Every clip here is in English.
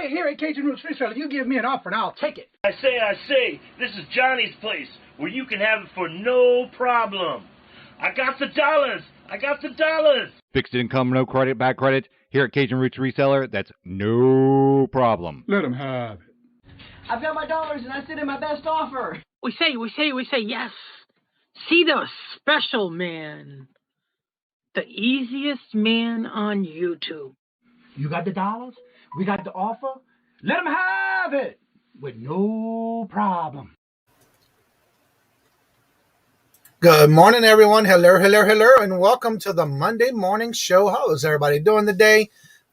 Here at Kajun Special, you give me an offer and I'll take it. I say, this is Johnny's place where you can have it for no problem. I got the dollars. Fixed income, no credit, bad credit. Here at Cajun Roots Reseller, that's no problem. Let them have it. I've got my dollars and I sit in my best offer. We say yes. See the special man. The easiest man on YouTube. You got the dollars? We got the offer? Let them have it with no problem. Good morning, everyone. Hello, and welcome to the Monday morning show. How is everybody doing today?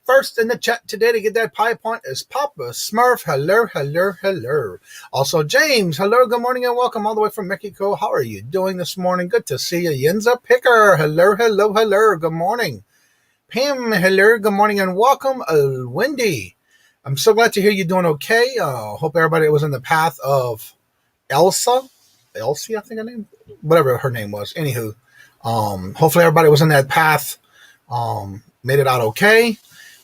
First in the chat today to get that pie point is Papa Smurf. Hello. Also, James. Hello, good morning, and welcome all the way from Mexico. How are you doing this morning? Good to see you. Yenza Picker. Hello. Good morning. Pam, hello, good morning, and welcome. Wendy, I'm so glad to hear you doing okay. Hope everybody was in the path of Elsie, I think her name, whatever her name was. Anywho, hopefully everybody was in that path, made it out okay.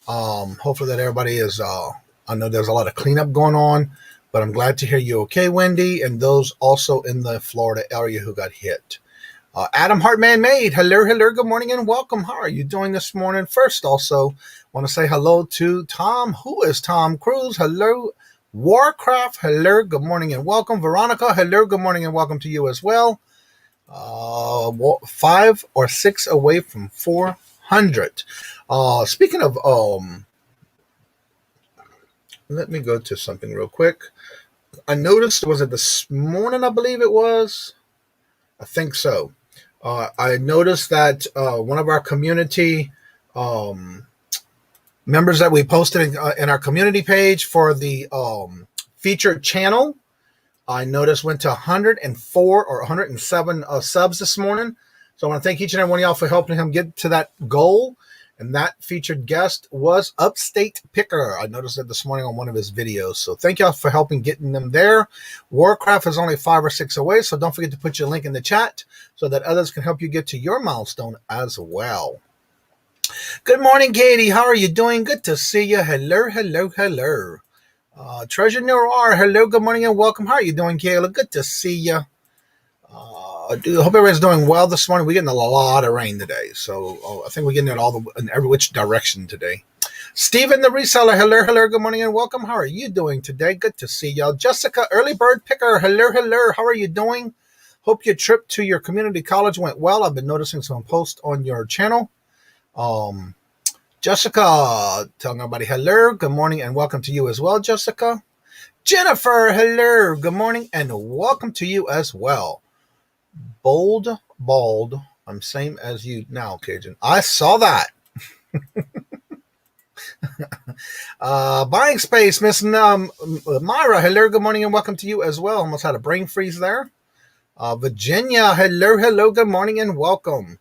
Hopefully that everybody is, I know there's a lot of cleanup going on, but I'm glad to hear you okay, Wendy, and those also in the Florida area who got hit. Adam Hartman Made, hello, good morning and welcome. How are you doing this morning? First, also want to say hello to Tom. Who is Tom Cruise? Hello, Warcraft. Hello, good morning and welcome. Veronica, hello, good morning and welcome to you as well. 5 or 6 away from 400. Speaking of, let me go to something real quick. I noticed, was it this morning? I believe it was. I think so. I noticed that one of our community members that we posted in our community page for the featured channel, I noticed went to 104 or 107 subs this morning. So I want to thank each and every one of y'all for helping him get to that goal. And that featured guest was Upstate Picker. I noticed that this morning on one of his videos. So thank y'all for helping getting them there. Warcraft is only 5 or 6 away. So don't forget to put your link in the chat so that others can help you get to your milestone as well. Good morning, Katie. How are you doing? Good to see you. Hello. Treasure Noir. Hello, good morning and welcome. How are you doing, Kayla? Good to see you. I hope everybody's doing well this morning. We're getting a lot of rain today, so I think we're getting it in every which direction today. Stephen the Reseller, hello, good morning and welcome. How are you doing today? Good to see y'all. Jessica, Early Bird Picker, hello. How are you doing? Hope your trip to your community college went well. I've been noticing some posts on your channel. Jessica, telling everybody hello, good morning and welcome to you as well, Jessica. Jennifer, hello, good morning and welcome to you as well. Bald, I'm same as you now, Cajun. I saw that. Buying Space, Miss Myra, hello, good morning and welcome to you as well. Almost had a brain freeze there. Virginia, hello, good morning and welcome.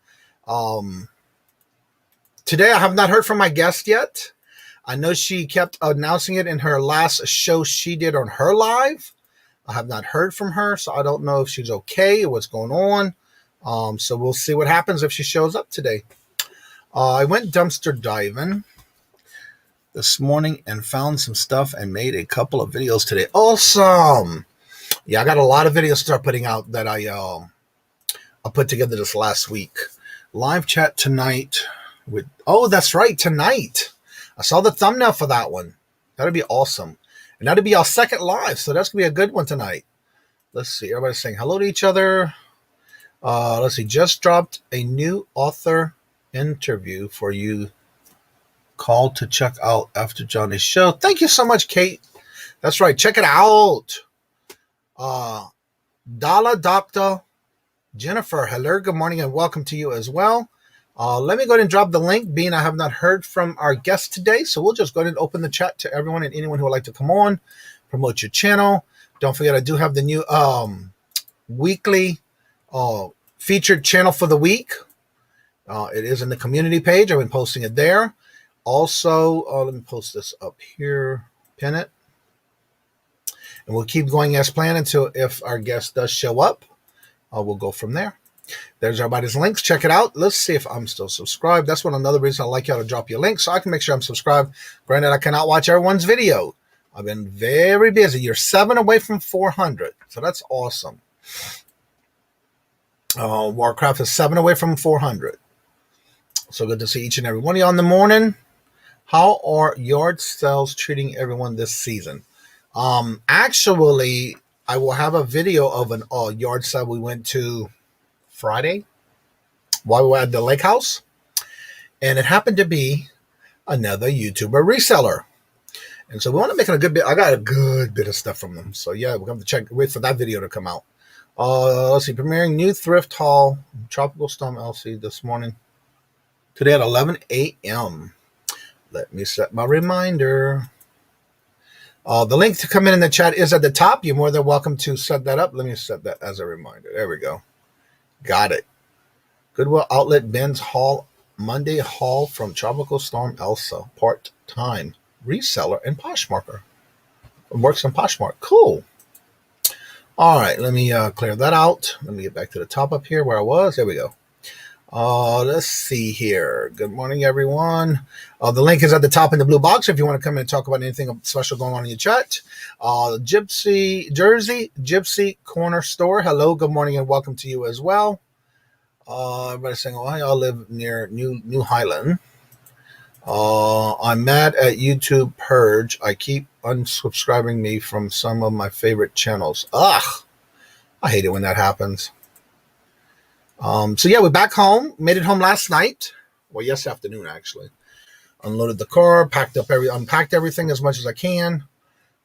Today I have not heard from my guest yet. I know she kept announcing it in her last show she did on her live. I have not heard from her, so I don't know if she's okay or what's going on. So we'll see what happens if she shows up today. I went dumpster diving. this morning and found some stuff and made a couple of videos today. Awesome. Yeah, I got a lot of videos to start putting out that I put together this last week. Live chat tonight with, oh, that's right, tonight. I saw the thumbnail for that one. That'd be awesome. And that'd be our second live, so that's going to be a good one tonight. Let's see, everybody's saying hello to each other. Let's see, just dropped a new author interview for you. Call to check out after Johnny's show. Thank you so much, Kate. That's right, check it out. Dala Dr. Jennifer, hello, good morning, and welcome to you as well. Let me go ahead and drop the link, being I have not heard from our guest today, so we'll just go ahead and open the chat to everyone and anyone who would like to come on, promote your channel. Don't forget, I do have the new weekly featured channel for the week. It is in the community page. I've been posting it there. Also, let me post this up here, pin it. And we'll keep going as planned until if our guest does show up. We'll go from there. There's everybody's links. Check it out. Let's see if I'm still subscribed. That's one another reason I like y'all to drop your link so I can make sure I'm subscribed. Granted, I cannot watch everyone's video. I've been very busy. You're 7 away from 400. So that's awesome. Warcraft is 7 away from 400. So good to see each and every one of y'all in the morning. How are yard sales treating everyone this season? Actually, I will have a video of an yard sale we went to Friday while we were at the lake house. And it happened to be another YouTuber reseller. And so we want to make it a good bit. I got a good bit of stuff from them. So yeah, we're going to wait for that video to come out. Let's see, premiering new thrift haul, Tropical Storm LC this morning. Today at 11 a.m. Let me set my reminder. The link to come in the chat is at the top. You're more than welcome to set that up. Let me set that as a reminder. There we go. Got it. Goodwill Outlet Ben's Haul, Monday haul from Tropical Storm Elsa, part-time reseller and Poshmarker. Works in Poshmark. Cool. All right, let me clear that out. Let me get back to the top up here where I was. There we go. Let's see here. Good morning, everyone. The link is at the top in the blue box if you want to come in and talk about anything special going on in your chat. Jersey Gypsy Corner Store. Hello, good morning, and welcome to you as well. Everybody's saying, well, y'all live near New Highland. I'm mad at YouTube Purge. I keep unsubscribing me from some of my favorite channels. Ugh, I hate it when that happens. So yeah, we're back home. Made it home last night. Well, yesterday afternoon, actually. Unloaded the car, unpacked everything as much as I can.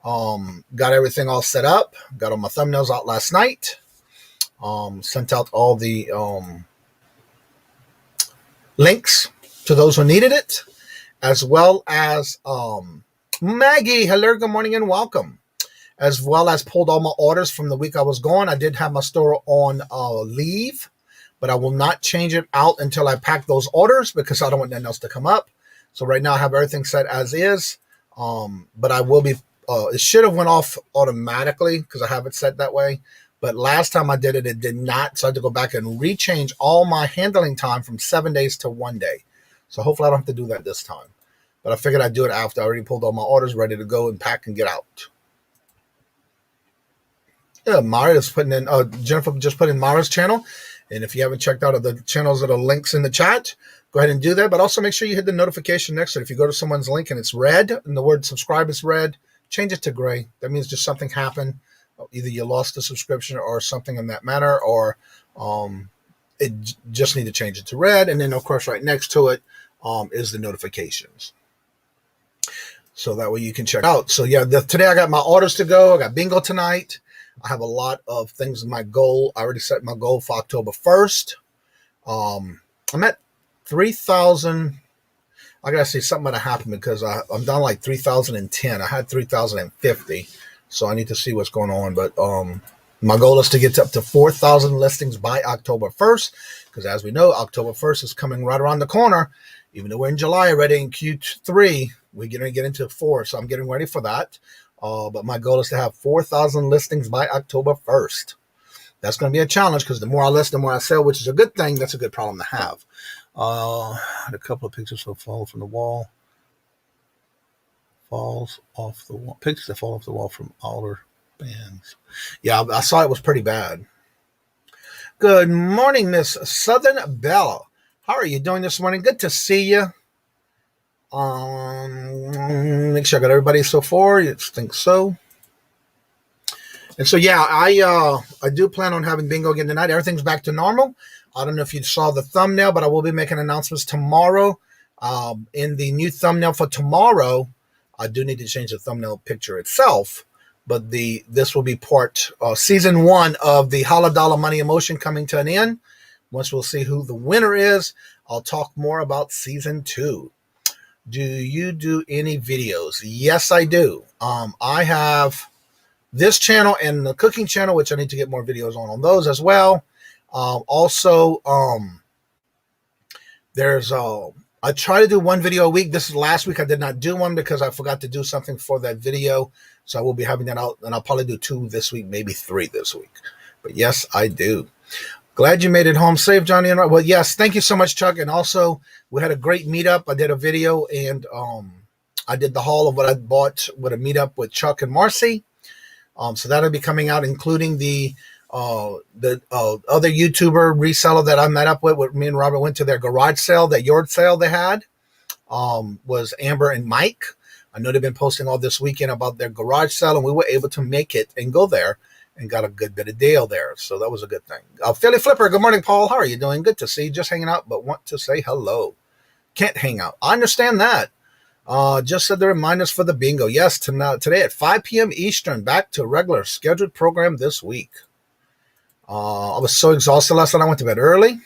Got everything all set up. Got all my thumbnails out last night. Sent out all the links to those who needed it, as well as Maggie. Hello, good morning, and welcome. As well as pulled all my orders from the week I was gone. I did have my store on leave, but I will not change it out until I pack those orders because I don't want nothing else to come up. So right now I have everything set as is, but I will be, it should have went off automatically because I have it set that way. But last time I did it, it did not. So I had to go back and rechange all my handling time from 7 days to 1 day. So hopefully I don't have to do that this time. But I figured I'd do it after I already pulled all my orders, ready to go and pack and get out. Yeah, Mara's putting in, Jennifer just put in Mara's channel. And if you haven't checked out the channels that are links in the chat, go ahead and do that. But also make sure you hit the notification next to it. If you go to someone's link and it's red and the word subscribe is red, change it to gray. That means just something happened. Either you lost the subscription or something in that manner, or it just need to change it to red. And then, of course, right next to it is the notifications. So that way you can check out. So, yeah, today I got my orders to go. I got bingo tonight. I have a lot of things in my goal. I already set my goal for October 1st. I'm at 3,000. I got to say something might have happened because I'm down like 3,010. I had 3,050. So I need to see what's going on. But my goal is to get up to 4,000 listings by October 1st. Because as we know, October 1st is coming right around the corner. Even though we're in July already in Q3, we're going to get into 4. So I'm getting ready for that. But my goal is to have 4,000 listings by October 1st. That's going to be a challenge because the more I list, the more I sell, which is a good thing. That's a good problem to have. Had a couple of pictures so fall from the wall. falls off the wall. Pictures that fall off the wall from older bands. Yeah, I saw it was pretty bad. Good morning, Miss Southern Bella. How are you doing this morning? Good to see you. Make sure I got everybody so far. You think so? And so, yeah, I do plan on having bingo again tonight. Everything's back to normal. I don't know if you saw the thumbnail, but I will be making announcements tomorrow. In the new thumbnail for tomorrow, I do need to change the thumbnail picture itself. But this will be season 1 of the Holla Dollar Money Emotion coming to an end. Once we'll see who the winner is, I'll talk more about season 2. Do you do any videos? Yes, I do. I have this channel and the cooking channel, which I need to get more videos on those as well. Also, I try to do one video a week. This is last week. I did not do one because I forgot to do something for that video. So I will be having that out, and I'll probably do 2 this week, maybe 3 this week. But yes, I do. Glad you made it home safe, Johnny. Well, yes, thank you so much, Chuck. And also, we had a great meetup. I did a video, and I did the haul of what I bought with a meetup with Chuck and Marcy. So that'll be coming out, including the other YouTuber reseller that I met up with. Me and Robert went to their garage sale, that yard sale they had. Was Amber and Mike. I know they've been posting all this weekend about their garage sale, and we were able to make it and go there and got a good bit of deal there. So that was a good thing. Philly Flipper, good morning, Paul. How are you doing? Good to see you. Just hanging out, but want to say hello. Can't hang out. I understand that. Just said the reminders for the bingo. Yes, today at 5 p.m. Eastern, back to regular scheduled program this week. I was so exhausted last night. I went to bed early.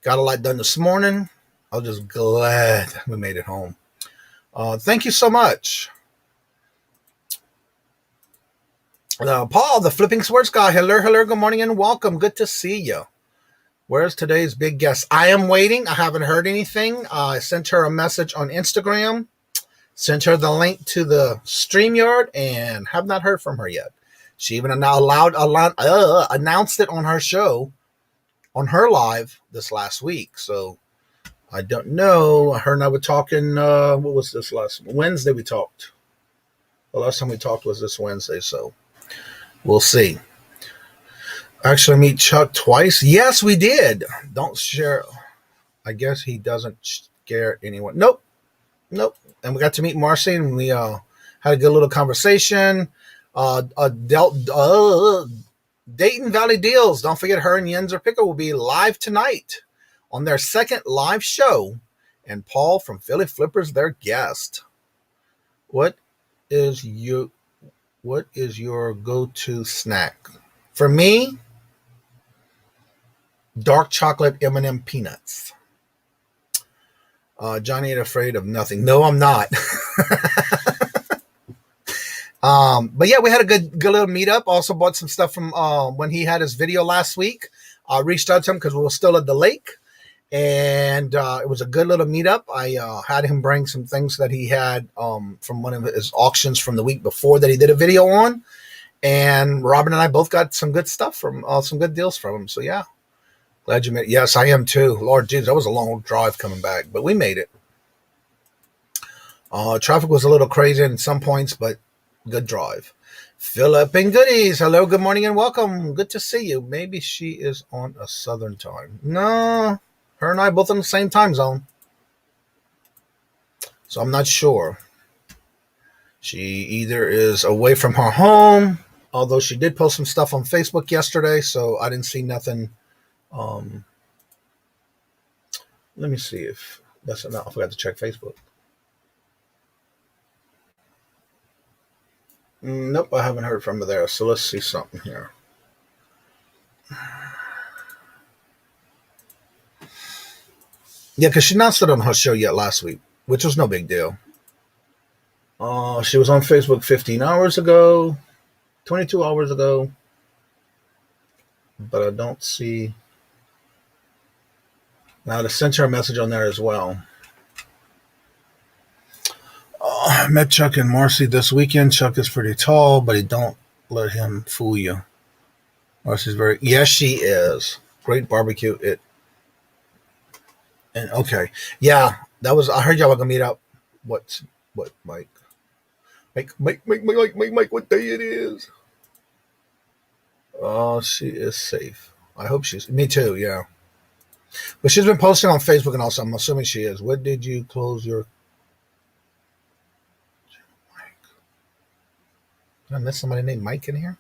Got a lot done this morning. I was just glad we made it home. Thank you so much. Paul, the Flipping Swords guy. Hello, good morning and welcome. Good to see you. Where's today's big guest? I am waiting. I haven't heard anything. I sent her a message on Instagram, sent her the link to the StreamYard, and have not heard from her yet. She even announced it on her show, on her live this last week. So I don't know. Her and I were talking, what was this last Wednesday we talked? The last time we talked was this Wednesday, so we'll see. Actually meet Chuck twice. Yes, we did. Don't share. I guess he doesn't scare anyone. Nope. And we got to meet Marcy, and we had a good little conversation. Dayton Valley Deals. Don't forget, her and Yenzer Picker will be live tonight on their second live show, and Paul from Philly Flippers their guest. What is your go-to snack? For me, dark chocolate M&M peanuts. Johnny ain't afraid of nothing. No, I'm not. But yeah, we had a good little meetup. Also bought some stuff from when he had his video last week. I reached out to him because we were still at the lake, and it was a good little meetup. I had him bring some things that he had from one of his auctions from the week before that he did a video on. And Robin and I both got some good stuff from some good deals from him. So yeah, glad you made it. Yes, I am too. Lord Jesus, that was a long drive coming back, but we made it. Traffic was a little crazy in some points, but good drive. Philip and Goodies. Hello, good morning and welcome. Good to see you. Maybe she is on a southern time. No, her and I both on the same time zone. So I'm not sure. She either is away from her home, although she did post some stuff on Facebook yesterday, so I didn't see nothing. Let me see if that's enough. I forgot to check Facebook. Nope, I haven't heard from her there. So let's see something here. Yeah, because she announced it on her show yet last week, which was no big deal. She was on Facebook 15 hours ago, 22 hours ago, but I don't see. Now, I sent her a message on there as well. I met Chuck and Marcy this weekend. Chuck is pretty tall, but don't let him fool you. Marcy's very, yes, she is. Great barbecue. And okay. Yeah, that was, I heard y'all were going to meet up. What, Mike? Mike, what day it is? Oh, she is safe. I hope she's. Me too, yeah. But she's been posting on Facebook and also, I'm assuming she is. What did you close your. Did I miss somebody named Mike in here?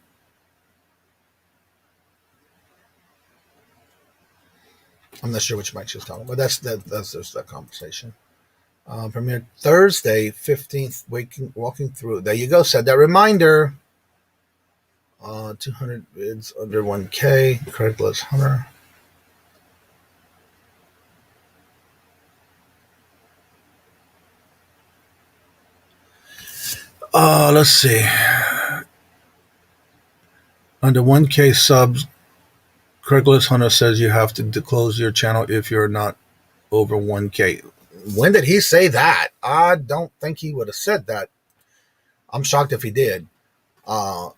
I'm not sure which Mike she's talking about. That's just that conversation. Premiere Thursday, 15th, walking through. There you go. Said that reminder. 200 bids under 1K. Craigslist Hunter. Let's see. Under 1K subs, Craigslist Hunter says you have to close your channel if you're not over 1K. When did he say that? I don't think he would have said that. I'm shocked if he did. No.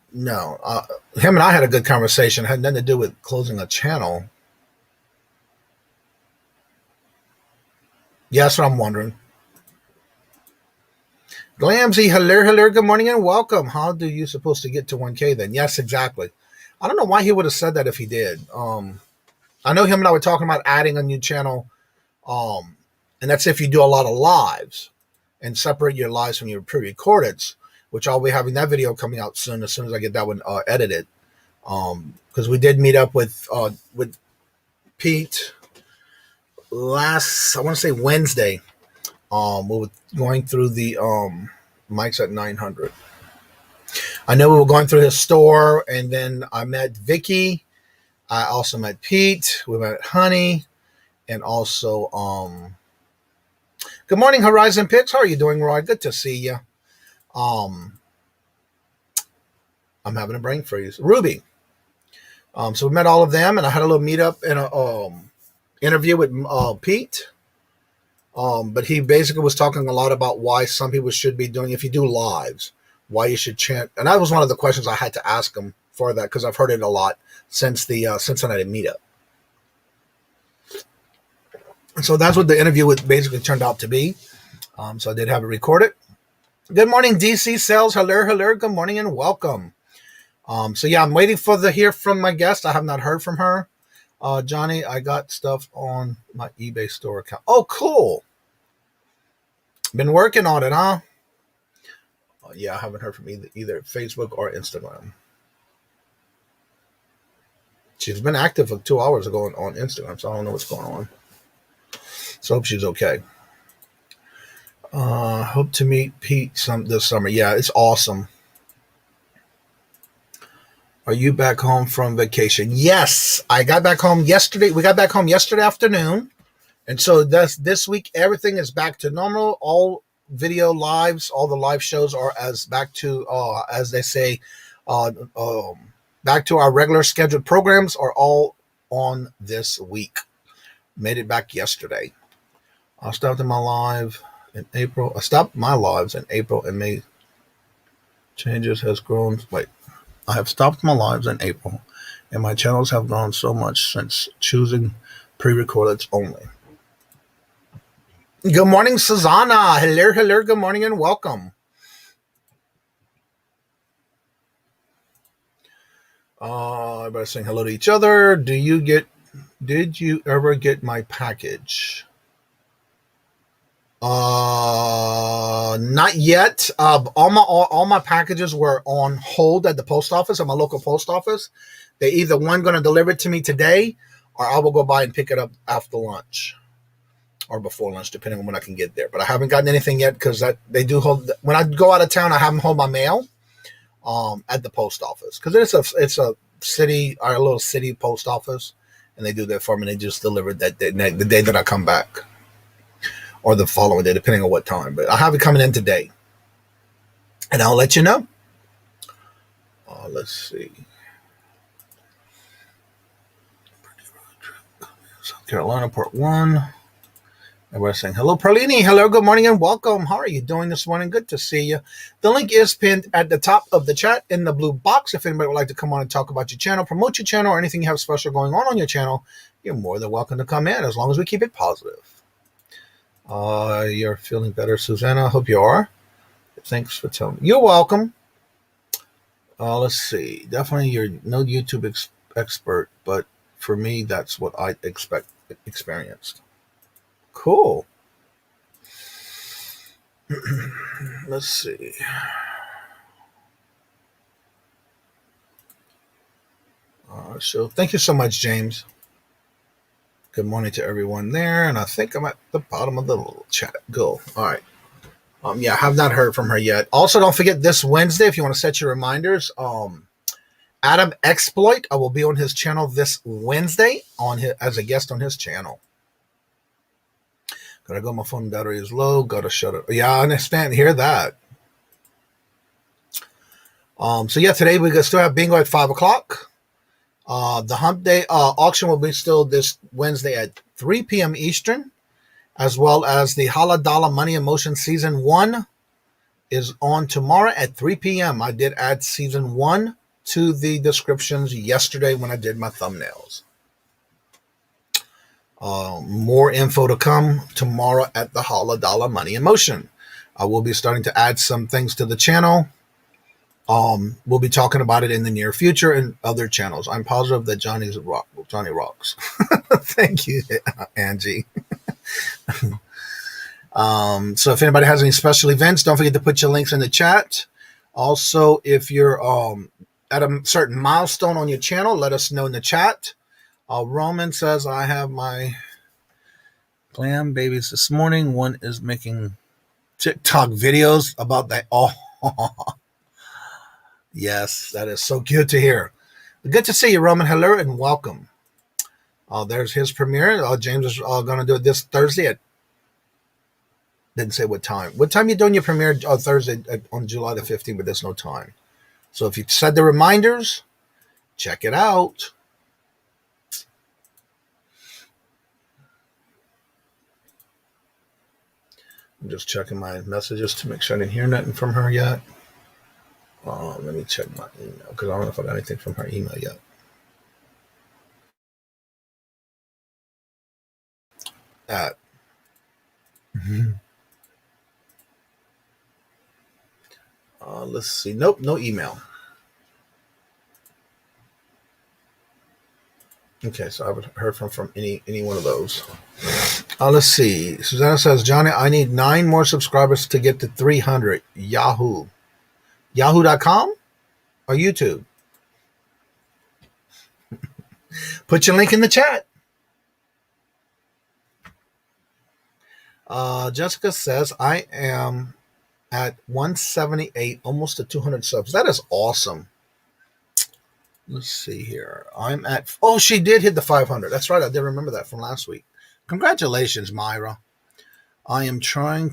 Him and I had a good conversation. It had nothing to do with closing a channel. Yeah, that's what I'm wondering. Glamsy, hello, good morning and welcome. How do you supposed to get to 1K then? Yes, exactly. I don't know why he would have said that if he did. I know him and I were talking about adding a new channel. And that's if you do a lot of lives and separate your lives from your pre-recordeds, which I'll be having that video coming out soon as I get that one edited. Because we did meet up with Pete last, I want to say Wednesday. We were going through the mics at 900. I know we were going through his store, and then I met Vicky. I also met Pete. We met Honey, and also good morning, Horizon Picks. How are you doing, Roy? Good to see you. I'm having a brain freeze. Ruby. So we met all of them, and I had a little meetup and a interview with Pete. But he basically was talking a lot about why some people should be doing, if you do lives, why you should chant. And that was one of the questions I had to ask him for that, because I've heard it a lot since the Cincinnati meetup. And so that's what the interview basically turned out to be. So I did have it recorded. Good morning, DC Sales. Hello. Good morning and welcome. So yeah, I'm waiting for hear from my guest. I have not heard from her. Johnny, I got stuff on my eBay store account. Oh, cool. Been working on it, huh? Yeah, I haven't heard from either Facebook or Instagram. She's been active for 2 hours ago on Instagram, so I don't know what's going on. So I hope she's okay. Hope to meet Pete this summer. Yeah, it's awesome. Are you back home from vacation? Yes, I got back home yesterday. We got back home yesterday afternoon. And so this week, everything is back to normal. All video lives, all the live shows are back to, as they say, back to our regular scheduled programs are all on this week. Made it back yesterday. I stopped my lives in April and May. Changes has grown. I have stopped my lives in April, and my channels have grown so much since choosing pre-recordeds only. Good morning, Susanna. Hello, good morning and welcome. Everybody saying hello to each other. Did you ever get my package? Not yet. All my packages were on hold at the post office, at my local post office. They either going to deliver it to me today, or I will go by and pick it up after lunch or before lunch, depending on when I can get there. But I haven't gotten anything yet because they do hold. When I go out of town, I have them hold my mail at the post office because it's a city, our little city post office, and they do that for me. They just deliver it the day that I come back. Or the following day, depending on what time. But I have it coming in today. And I'll let you know. Let's see. South Carolina, Part 1. Everybody's saying, hello, Perlini. Hello, good morning, and welcome. How are you doing this morning? Good to see you. The link is pinned at the top of the chat in the blue box. If anybody would like to come on and talk about your channel, promote your channel, or anything you have special going on your channel, you're more than welcome to come in, as long as we keep it positive. You're feeling better, Susanna. I hope you are. Thanks for telling me. You're welcome. Let's see. Definitely, you're no YouTube expert, but for me, that's what I experienced. Cool. Let's see. So thank you so much, James. Good morning to everyone there, and I think I'm at the bottom of the little chat. Go. All right. Yeah, I have not heard from her yet. Also, don't forget this Wednesday, if you want to set your reminders, Adam Exploit, I will be on his channel this Wednesday as a guest on his channel. Gotta go, my phone battery is low, gotta shut it. Yeah, I understand, hear that. So yeah, today we still have bingo at 5 o'clock. The hump day auction will be still this Wednesday at 3 p.m. Eastern, as well as the Hala Dala Money in Motion Season 1 is on tomorrow at 3 p.m. I did add Season 1 to the descriptions yesterday when I did my thumbnails. More info to come tomorrow at the Hala Dala Money in Motion. I will be starting to add some things to the channel. We'll be talking about it in the near future in other channels. I'm positive that Johnny rocks. Thank you, Angie. So if anybody has any special events, don't forget to put your links in the chat. Also, if you're at a certain milestone on your channel, let us know in the chat. Roman says, I have my glam babies this morning. One is making TikTok videos about that. Oh, yes, that is so good to hear. Good to see you, Roman. Hello and welcome. There's his premiere. James is going to do it this Thursday didn't say what time. What time you doing your premiere on Thursday on July the 15th, but there's no time. So if you set the reminders, check it out. I'm just checking my messages to make sure I didn't hear nothing from her yet. Let me check my email because I don't know if I got anything from her email yet. Let's see. Nope, no email. Okay, so I haven't heard from any one of those. Let's see. Susanna says, Johnny, I need 9 more subscribers to get to 300. Yahoo. Yahoo.com or YouTube? Put your link in the chat. Jessica says, I am at 178, almost to 200 subs. That is awesome. Let's see here. I'm at, she did hit the 500. That's right. I did remember that from last week. Congratulations, Myra. I'm going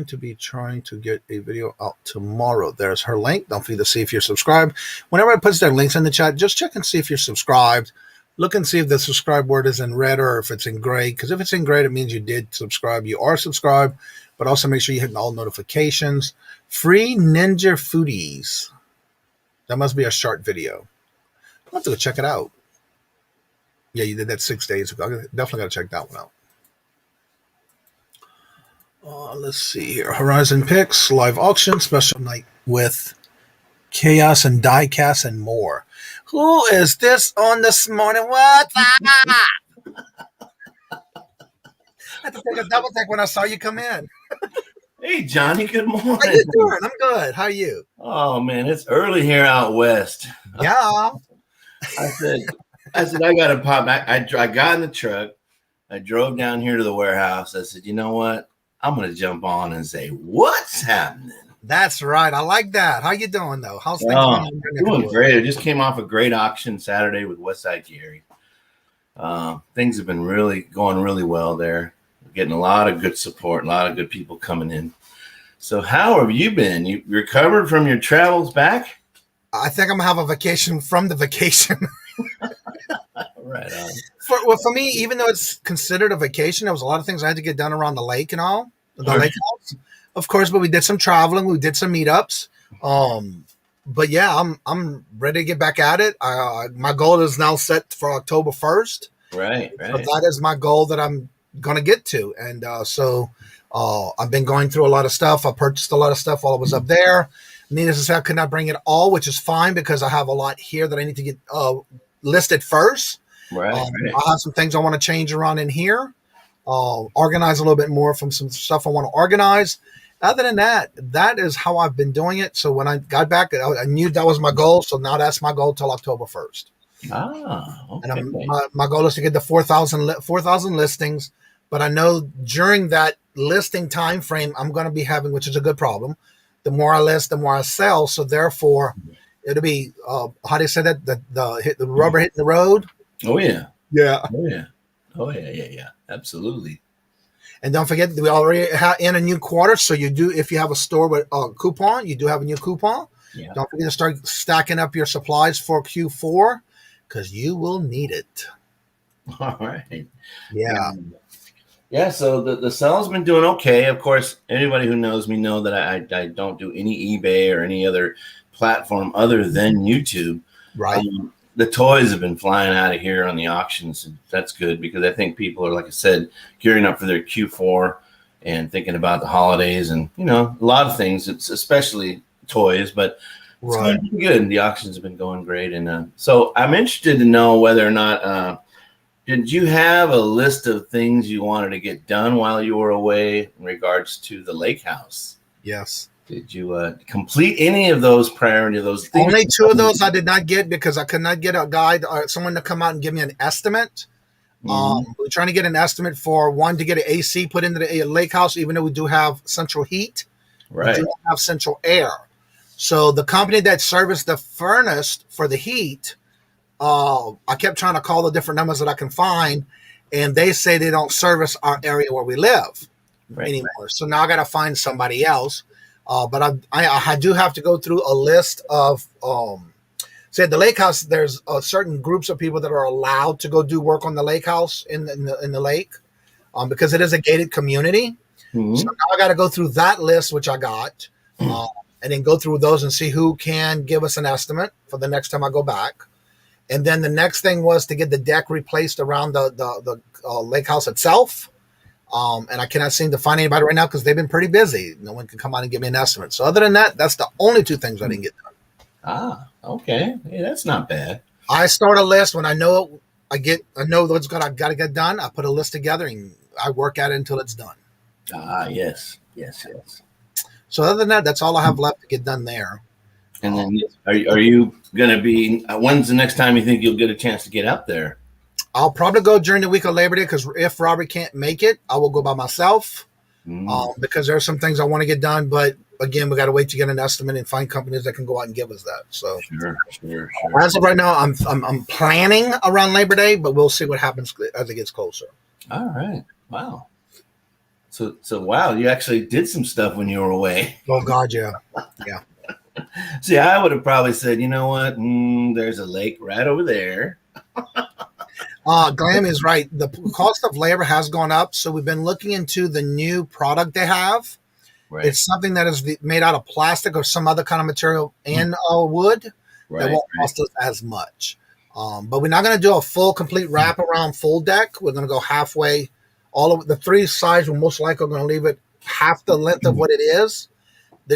to be trying to get a video out tomorrow. There's her link. Don't forget to see if you're subscribed. Whenever I put their links in the chat, just check and see if you're subscribed. Look and see if the subscribe word is in red or if it's in gray. Because if it's in gray, it means you did subscribe. You are subscribed. But also make sure you hit all notifications. Free Ninja Foodies. That must be a short video. I'll have to go check it out. Yeah, you did that 6 days ago. Definitely got to check that one out. Let's see here. Horizon Picks, live auction, special night with chaos and diecast and more. Who is this on this morning? What? I had to take a double take when I saw you come in. Hey, Johnny, good morning. How you doing? I'm good. How are you? Oh, man, it's early here out west. Yeah. I said, I got to pop back. I got in the truck. I drove down here to the warehouse. I said, you know what? I'm going to jump on and say, what's happening? That's right. I like that. How you doing, though? How's things going? Doing great. I just came off a great auction Saturday with Westside Gary. Things have been going really well there. We're getting a lot of good support, a lot of good people coming in. So how have you been? You recovered from your travels back? I think I'm going to have a vacation from the vacation. Right on. For me, even though it's considered a vacation, there was a lot of things I had to get done around the lake and all. Lake house, of course, but we did some traveling. We did some meetups. But yeah, I'm ready to get back at it. My goal is now set for October 1st. Right. So that is my goal that I'm going to get to. And so I've been going through a lot of stuff. I purchased a lot of stuff while I was up there. Needless to say, I could not bring it all, which is fine because I have a lot here that I need to get listed first. Right. I have some things I want to change around in here. Organize a little bit more from some stuff I want to organize. Other than that, that is how I've been doing it. So when I got back, I knew that was my goal. So now that's my goal till October 1st. Okay. And my goal is to get the 4,000 listings. But I know during that listing time frame, I'm going to be having, which is a good problem. The more I list, the more I sell. So therefore, it'll be how do you say that? The rubber hitting the road. Oh yeah. Yeah. Yeah. Absolutely. And don't forget, we already have in a new quarter. So you do, if you have a store with a coupon, you do have a new coupon. Yeah. Don't forget to start stacking up your supplies for Q4 because you will need it. All right. Yeah. Yeah, so the sell's been doing okay. Of course, anybody who knows me know that I don't do any eBay or any other platform other than YouTube. Right. The toys have been flying out of here on the auctions, and that's good because I think people are, like I said, gearing up for their Q4 and thinking about the holidays and, a lot of things. It's especially toys, but it's going good. The auctions have been going great. And so I'm interested to know whether or not did you have a list of things you wanted to get done while you were away in regards to the lake house? Yes. Did you complete any of those priority of those things? Only 2 of those I did not get because I could not get a guide or someone to come out and give me an estimate. We're trying to get an estimate for one to get an AC put into the lake house, even though we do have central heat. Right. We do have central air. So the company that serviced the furnace for the heat, I kept trying to call the different numbers that I can find, and they say they don't service our area where we live anymore. Right. So now I got to find somebody else. But I do have to go through a list of, say at the lake house, there's certain groups of people that are allowed to go do work on the lake house in the lake, because it is a gated community. Mm-hmm. So now I got to go through that list, which I got, and then go through those and see who can give us an estimate for the next time I go back. And then the next thing was to get the deck replaced around the lake house itself. And I cannot seem to find anybody right now because they've been pretty busy. No one can come out and give me an estimate. So other than that, that's the only 2 things I didn't get done. Okay. Hey, that's not bad. I start a list when I know I know what's got to get done. I put a list together and I work at it until it's done. Yes. So other than that, that's all I have left to get done there. And then are you going to be, when's the next time you think you'll get a chance to get out there? I'll probably go during the week of Labor Day because if Robert can't make it, I will go by myself because there are some things I want to get done. But again, we got to wait to get an estimate and find companies that can go out and give us that. So sure. As of right now, I'm planning around Labor Day, but we'll see what happens as it gets closer. All right. Wow. So wow, you actually did some stuff when you were away. Oh God, yeah. See, I would have probably said, you know what? There's a lake right over there. Glam is right. The cost of labor has gone up, so we've been looking into the new product they have. Right. It's something that is made out of plastic or some other kind of material and wood that won't cost us as much. But we're not going to do a full, complete wraparound full deck. We're going to go halfway. All of the 3 sides, we're most likely going to leave it half the length of what it is.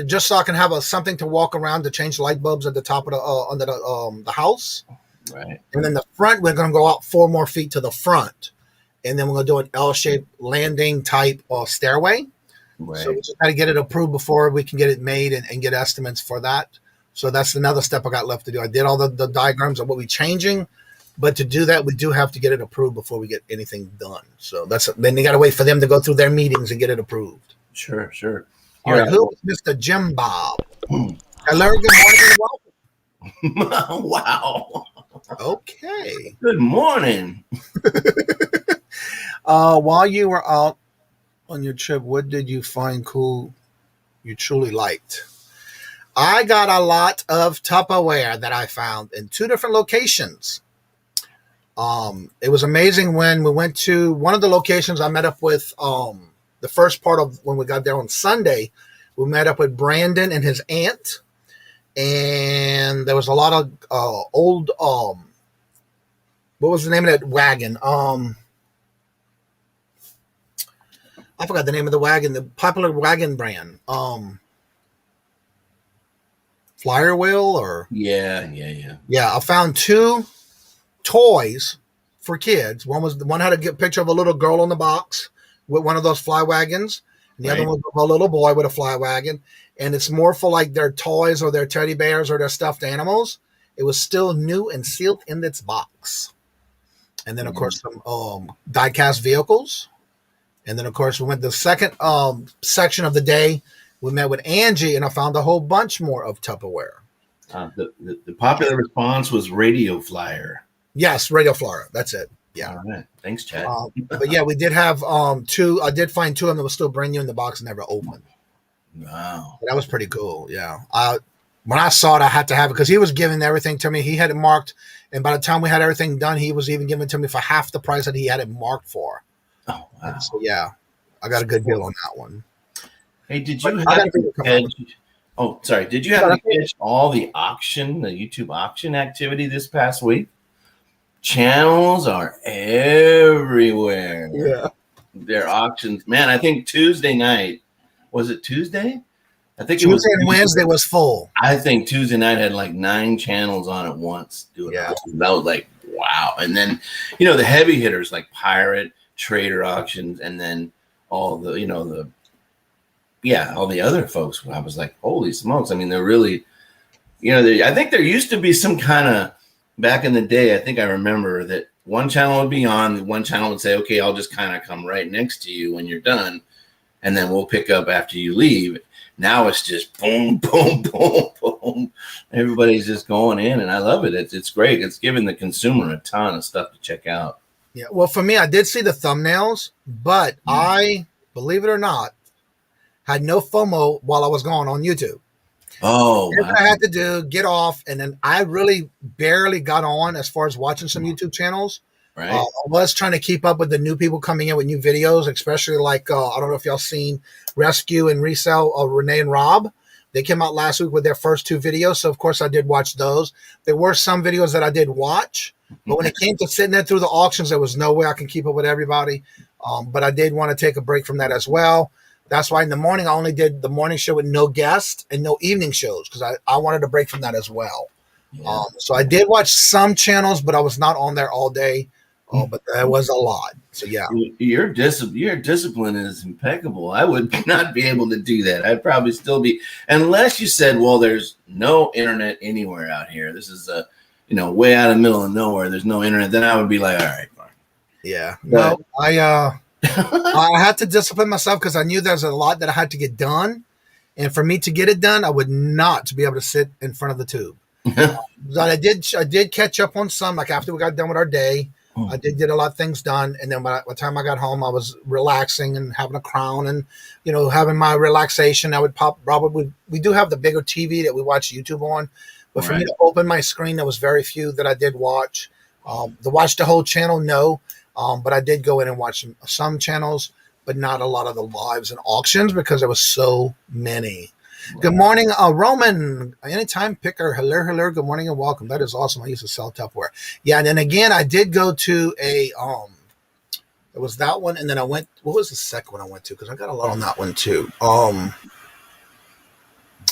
Just so I can have something to walk around to change light bulbs at the top of under the house. Right. And then the front, we're going to go out 4 more feet to the front. And then we're going to do an L-shaped landing type stairway. Right. So we just got to get it approved before we can get it made and get estimates for that. So that's another step I got left to do. I did all the diagrams of what we're changing. But to do that, we do have to get it approved before we get anything done. So then you got to wait for them to go through their meetings and get it approved. Sure. All right, who is Mr. Jim Bob? Hello, good morning and welcome. Wow. Okay. Good morning. While you were out on your trip, what did you find cool you truly liked? I got a lot of Tupperware that I found in 2 different locations. It was amazing when we went to one of the locations. I met up with the first part of when we got there on Sunday. We met up with Brandon and his aunt, and there was a lot of old what was the name of that wagon? I forgot the name of the wagon, the popular wagon brand. Flyer Wheel or Yeah. I found 2 toys for kids. One had a picture of a little girl on the box with one of those fly wagons, and the other one was a little boy with a fly wagon. And it's more for like their toys or their teddy bears or their stuffed animals. It was still new and sealed in its box. And then of course some die-cast vehicles. And then of course we went to the second section of the day. We met with Angie, and I found a whole bunch more of Tupperware. The popular response was Radio Flyer. Yes, Radio Flyer. That's it. Yeah. All right. Thanks, Chad. But yeah, we did have 2. I did find 2 of them that was still brand new in the box and never opened. Wow. That was pretty cool. Yeah. When I saw it, I had to have it because he was giving everything to me. He had it marked, and by the time we had everything done, he was even giving it to me for half the price that he had it marked for. Oh, wow. So yeah, I got a good deal on that one. Hey, did you have to catch? Oh, sorry. Did you have to catch all the YouTube auction activity this past week? Channels are everywhere. Yeah. Their auctions, man. I think Tuesday night, was it Tuesday? I think Tuesday and Wednesday was full. I think Tuesday night had like 9 channels on at once doing auctions. That was like wow. And then the heavy hitters like Pirate, Trader auctions, and then all the all the other folks. I was like, holy smokes! I mean, they're really, I think there used to be some kind of back in the day. I think I remember that one channel would be on, one channel would say, okay, I'll just kind of come right next to you when you're done, and then we'll pick up after you leave. Now it's just boom, boom, boom, boom. Everybody's just going in, and I love it. It's great. It's giving the consumer a ton of stuff to check out. Yeah. Well, for me, I did see the thumbnails, but I, believe it or not, had no FOMO while I was gone on YouTube. Oh, what I had to do, get off, and then I really barely got on as far as watching some YouTube channels. Right. I was trying to keep up with the new people coming in with new videos, especially like, I don't know if y'all seen Rescue and Resell of Renee and Rob. They came out last week with their first 2 videos. So, of course, I did watch those. There were some videos that I did watch. But when it came to sitting there through the auctions, there was no way I can keep up with everybody. But I did want to take a break from that as well. That's why in the morning, I only did the morning show with no guests and no evening shows because I wanted a break from that as well. Yeah. So I did watch some channels, but I was not on there all day. But that was a lot. So, yeah. Your discipline is impeccable. I would not be able to do that. I'd probably still be, unless you said, well, there's no internet anywhere out here. This is way out in the middle of nowhere. There's no internet. Then I would be like, all right, fine. Yeah. No, I had to discipline myself because I knew there's a lot that I had to get done. And for me to get it done, I would not be able to sit in front of the tube. I did catch up on some, like after we got done with our day. I did get a lot of things done. And then by the time I got home, I was relaxing and having a crown and, having my relaxation. I would pop, we do have the bigger TV that we watch YouTube on. But for me to open my screen, there was very few that I did watch. To watch the whole channel, no. But I did go in and watch some channels, but not a lot of the lives and auctions because there was so many. Good morning, Roman. Anytime picker. Hello. Good morning and welcome. That is awesome. I used to sell Tupperware. Yeah, and then again, I did go to a it was that one, and then I went. What was the second one I went to? Because I got a lot on that one too.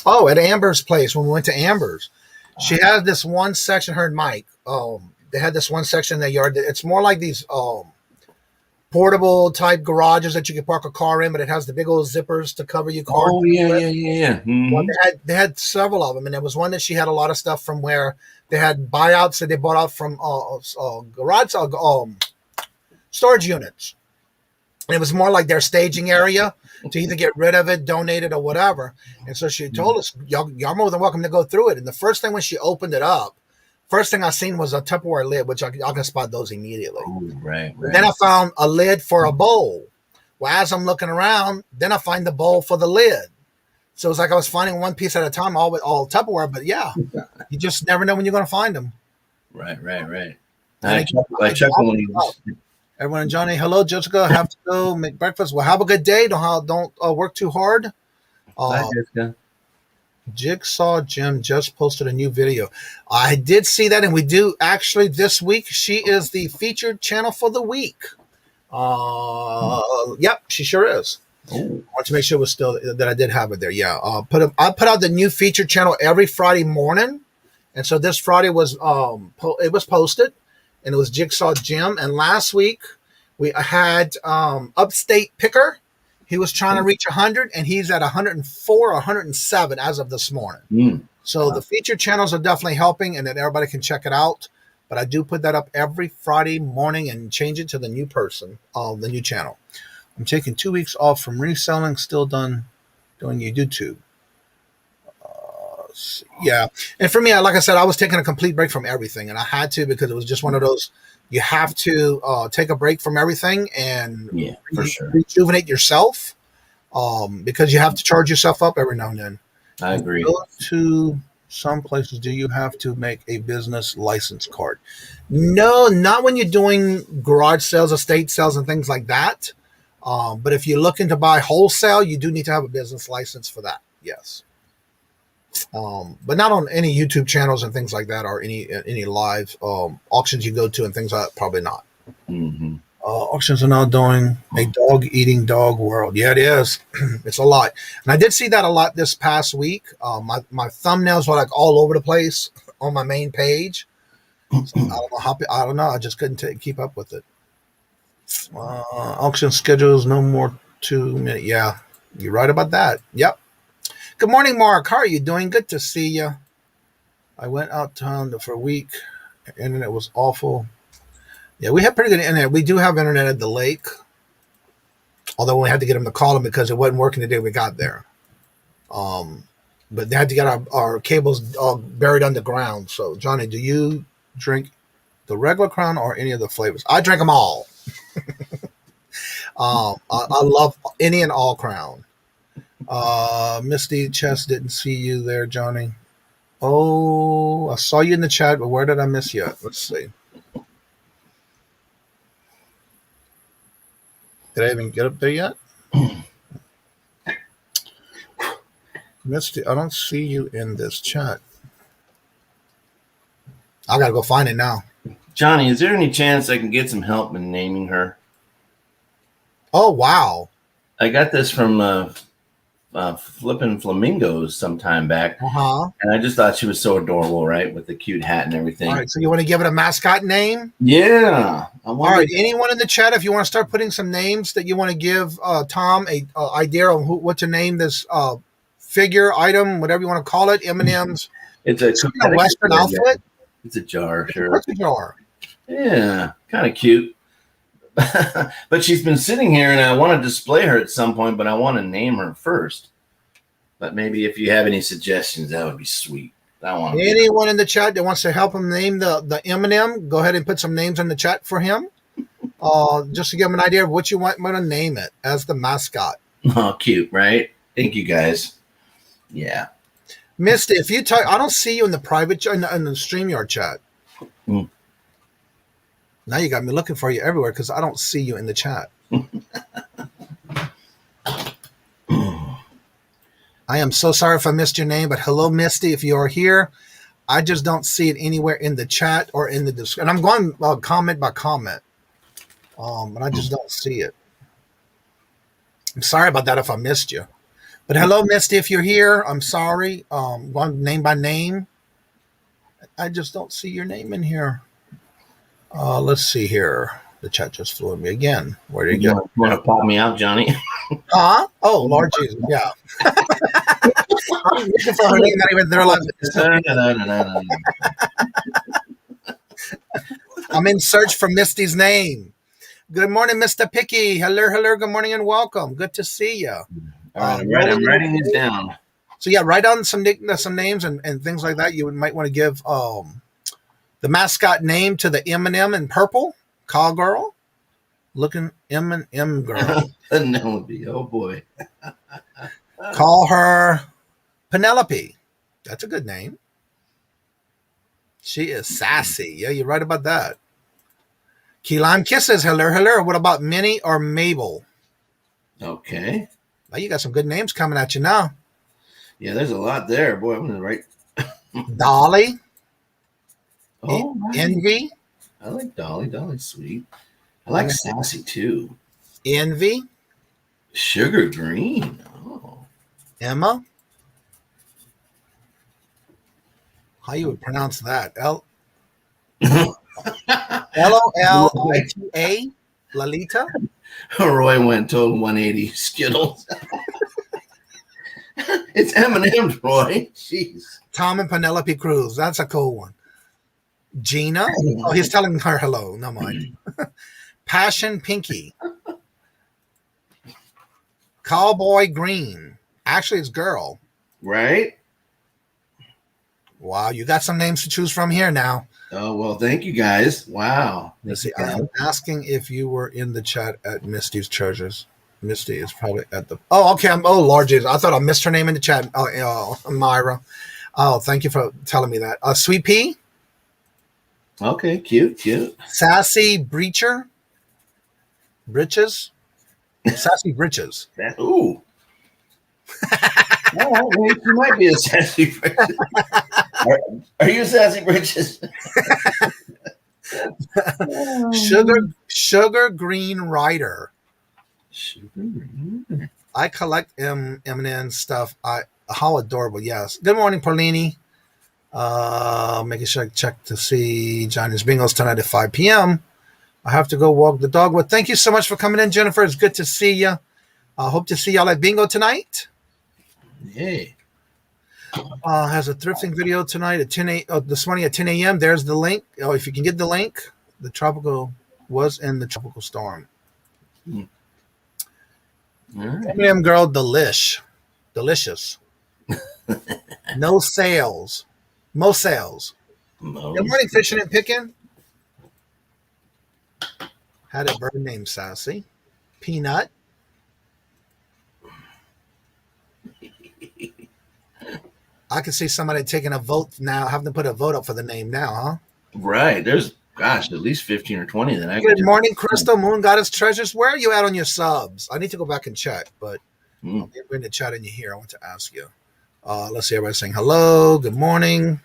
At Amber's place when we went to Amber's, she had this one section. Her and Mike. They had this one section in their yard. It's more like these portable type garages that you can park a car in, but it has the big old zippers to cover your car. Oh, yeah. Mm-hmm. Well, they had several of them, and there was one that she had a lot of stuff from where they had buyouts that they bought out from garage storage units. And it was more like their staging area to either get rid of it, donate it, or whatever. And so she told us, y'all more than welcome to go through it. And the first thing when she opened it up, first thing I seen was a Tupperware lid, which I can spot those immediately. Ooh, right. Then I found a lid for a bowl. Well, as I'm looking around, then I find the bowl for the lid. So it's like I was finding one piece at a time, all Tupperware. But yeah, you just never know when you're going to find them. Right. I chuckle when you. Everyone, Johnny, hello, Jessica. I have to go make breakfast. Well, have a good day. Don't work too hard. Bye, Jessica. Jigsaw Jim just posted a new video. I did see that, and we do actually this week. She is the featured channel for the week. Yep, she sure is. Oh. I want to make sure it was still that I did have it there. Yeah. I put out the new feature channel every Friday morning. And so this Friday was it was posted, and it was Jigsaw Jim. And last week we had Upstate Picker. He was trying to reach 100, and he's at 104 or 107 as of this morning. So the feature channels are definitely helping, and then everybody can check it out. But I do put that up every Friday morning and change it to the new person, the new channel. I'm taking 2 weeks off from reselling, still doing YouTube. Yeah. And for me, like I said, I was taking a complete break from everything, and I had to because it was just one of those, you have to take a break from everything and for sure. rejuvenate yourself because you have to charge yourself up every now and then. I agree. Go to some places, do you have to make a business license card? No, not when you're doing garage sales, estate sales, and things like that. But if you're looking to buy wholesale, you do need to have a business license for that. Yes. But not on any YouTube channels and things like that, or any live auctions you go to and things like that. Probably not. Mm-hmm. Auctions are now doing a dog eating dog world. Yeah, it is. It's a lot. And I did see that a lot this past week. My thumbnails were like all over the place on my main page. So I don't know. I just couldn't keep up with it. Auction schedules no more 2 minutes. Yeah, you're right about that. Yep. Good morning, Mark. How are you doing? Good to see you. I went out town for a week. Internet was awful. Yeah, we have pretty good internet. We do have internet at the lake. Although we had to get them to call them because it wasn't working the day we got there. But they had to get our cables all buried underground. So, Johnny, do you drink the regular Crown or any of the flavors? I drink them all. I love any and all Crown. Misty Chess didn't see you there, Johnny. Oh, I saw you in the chat, but where did I miss you? Let's see. Did I even get up there yet? Misty, I don't see you in this chat. I gotta go find it now. Johnny, is there any chance I can get some help in naming her? Oh, wow. I got this from Flippin' Flamingos some time back. And I just thought she was so adorable, right? With the cute hat and everything. All right, so you want to give it a mascot name? Yeah. All right, anyone in the chat, if you want to start putting some names that you want to give Tom a idea on what to name this figure, item, whatever you want to call it, M&M's. It's a Western outfit. It's a jar, sure. It's a jar. Yeah, kind of cute. But she's been sitting here, and I want to display her at some point, but I want to name her first. But maybe if you have any suggestions, that would be sweet. Anyone in the chat that wants to help him name the M&M, go ahead and put some names in the chat for him. Just to give him an idea of what you want to name it as the mascot. Oh, cute, right? Thank you, guys. Yeah. Misty, if you type, I don't see you in the private in the StreamYard chat. Now you got me looking for you everywhere because I don't see you in the chat. I am so sorry if I missed your name, but hello, Misty, if you are here. I just don't see it anywhere in the chat or in the description. And I'm going comment by comment, but I just don't see it. I'm sorry about that if I missed you. But hello, Misty, if you're here, I'm sorry. Going name by name. I just don't see your name in here. Let's see here. The chat just flew at me again. Where did you go? You want to pop me out, Johnny? Huh? Oh, Lord Jesus. Yeah. I'm looking for her name, not even there. I'm in search for Misty's name. Good morning, Mr. Picky. Hello. Good morning and welcome. Good to see you. All right, I'm writing these down. So yeah, write down some names and things like that. You might want to give the mascot name to the M&M in purple, call girl, looking M&M girl. That would be, oh boy. Call her Penelope. That's a good name. She is sassy. Yeah, you're right about that. Key Lime Kisses. Hello. What about Minnie or Mabel? Okay. Well, you got some good names coming at you now. Yeah, there's a lot there. Boy, I'm going to write. Dolly. Oh, Envy. I like Dolly. Dolly's sweet. I like sassy too. Envy. Sugar green. Oh. Emma. How you would pronounce that? Lolita. Lolita. Roy went total 180 Skittles. It's M&M's, Roy. Jeez. Tom and Penelope Cruz. That's a cool one. Gina. Oh, he's telling her hello. No mind. Passion Pinky. Cowboy Green. Actually, it's girl. Right? Wow, you got some names to choose from here now. Oh, well, thank you guys. Wow. Let's see. I'm asking if you were in the chat at Misty's Treasures. Misty is probably at the. Oh, okay. Oh, Lord Jesus. I thought I missed her name in the chat. Oh, Myra. Oh, thank you for telling me that. Sweet Pea. Okay, cute. Sassy Breacher. Britches. Sassy Britches. Ooh. All right, well, you might be a sassy britches. Are you sassy britches? Sugar Green Rider. Sugar Green. I collect M&M stuff. How adorable! Yes. Good morning, Paulini. Making sure I check to see Johnny's Bingos tonight at 5 p.m. I have to go walk the dog. Well, thank you so much for coming in, Jennifer. It's good to see you. I hope to see y'all at Bingo tonight. Yay. Has a thrifting video tonight at 10 a.m. This morning at 10 a.m. There's the link. Oh, if you can get the link, the tropical was in the tropical storm. All right. M&M girl, delicious. No sales. Most sales. Good morning, fishing and picking. Had a bird named Sassy. Peanut. I can see somebody taking a vote now, having to put a vote up for the name now, huh? Right. There's, at least 15 or 20 that I Good morning, Crystal, Moon Goddess Treasures. Where are you at on your subs? I need to go back and check, but we're in the chat and you're here. I want to ask you. Let's see, everybody saying hello. Good morning.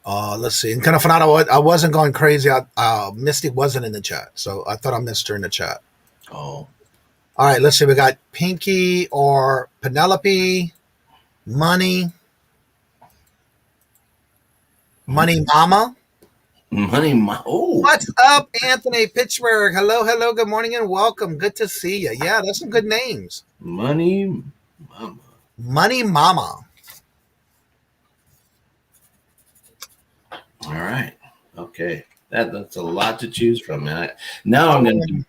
Let's see. And kind of found out I wasn't going crazy. Misty wasn't in the chat, so I thought I missed her in the chat. Oh. All right, let's see. We got Pinky or Penelope. Money Mama. Oh. What's up, Anthony Pittsburgh? Hello, good morning and welcome. Good to see you. Yeah, that's some good names. Money Mama. All right. Okay. That's a lot to choose from. Now I'm going to do,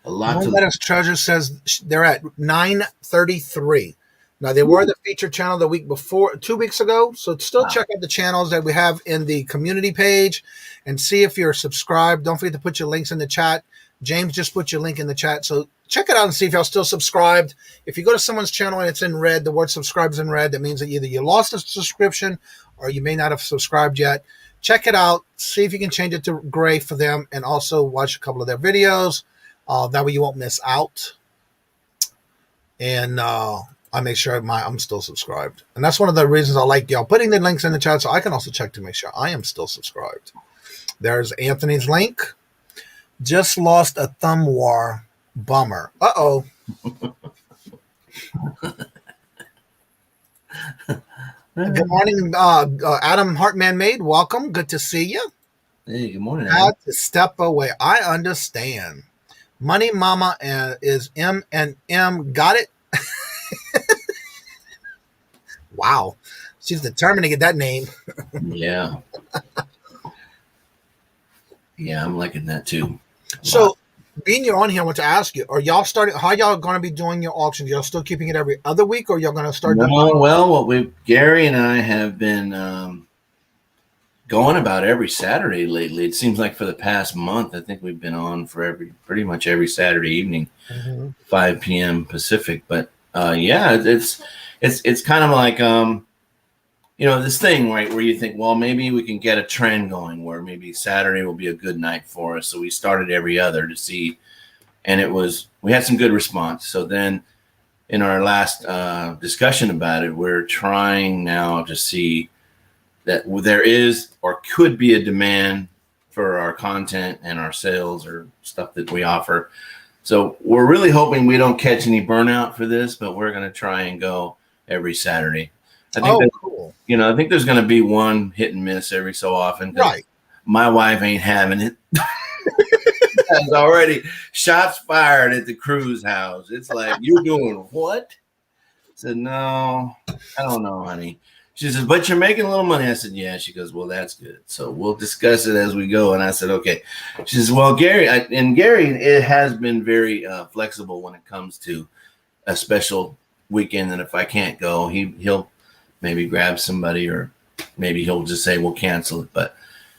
a lot to. Let us Treasure says they're at 933. Now, they were the featured channel the week before, 2 weeks ago. So still check out the channels that we have in the community page and see if you're subscribed. Don't forget to put your links in the chat. James just put your link in the chat. So check it out and see if y'all still subscribed. If you go to someone's channel and it's in red, the word subscribe is in red, that means that either you lost a subscription or you may not have subscribed yet. Check it out. See if you can change it to gray for them and also watch a couple of their videos. That way you won't miss out. And I make sure I'm still subscribed. And that's one of the reasons I like y'all putting the links in the chat so I can also check to make sure I am still subscribed. There's Anthony's link. Just lost a thumb war. Bummer. Uh-oh. Good morning, Adam Hartman Maid. Welcome. Good to see you. Hey, good morning. Had to step away. I understand. Money Mama is M&M. Got it? Wow. She's determined to get that name. Yeah. Yeah, I'm liking that too. So, being you're on here, I want to ask you, are y'all starting, how y'all going to be doing your auctions? Y'all still keeping it every other week or y'all going to start doing it? Well, Gary and I have been going about every Saturday lately. It seems like for the past month, I think we've been on for pretty much every Saturday evening, 5 p.m. Pacific. But it's kind of like this thing, right, where you think, well, maybe we can get a trend going where maybe Saturday will be a good night for us. So we started every other to see, and we had some good response. So then in our last discussion about it, we're trying now to see that there is or could be a demand for our content and our sales or stuff that we offer. So we're really hoping we don't catch any burnout for this, but we're going to try and go every Saturday. I think cool. I think there's going to be one hit and miss every so often. Right. My wife ain't having it. There's already shots fired at the cruise house. It's like, you're doing what? I said, no, I don't know, honey. She says, but you're making a little money. I said, yeah. She goes, well, that's good. So we'll discuss it as we go. And I said, okay. She says, well, Gary, it has been very flexible when it comes to a special weekend. And if I can't go, he'll maybe grab somebody, or maybe he'll just say, we'll cancel it. But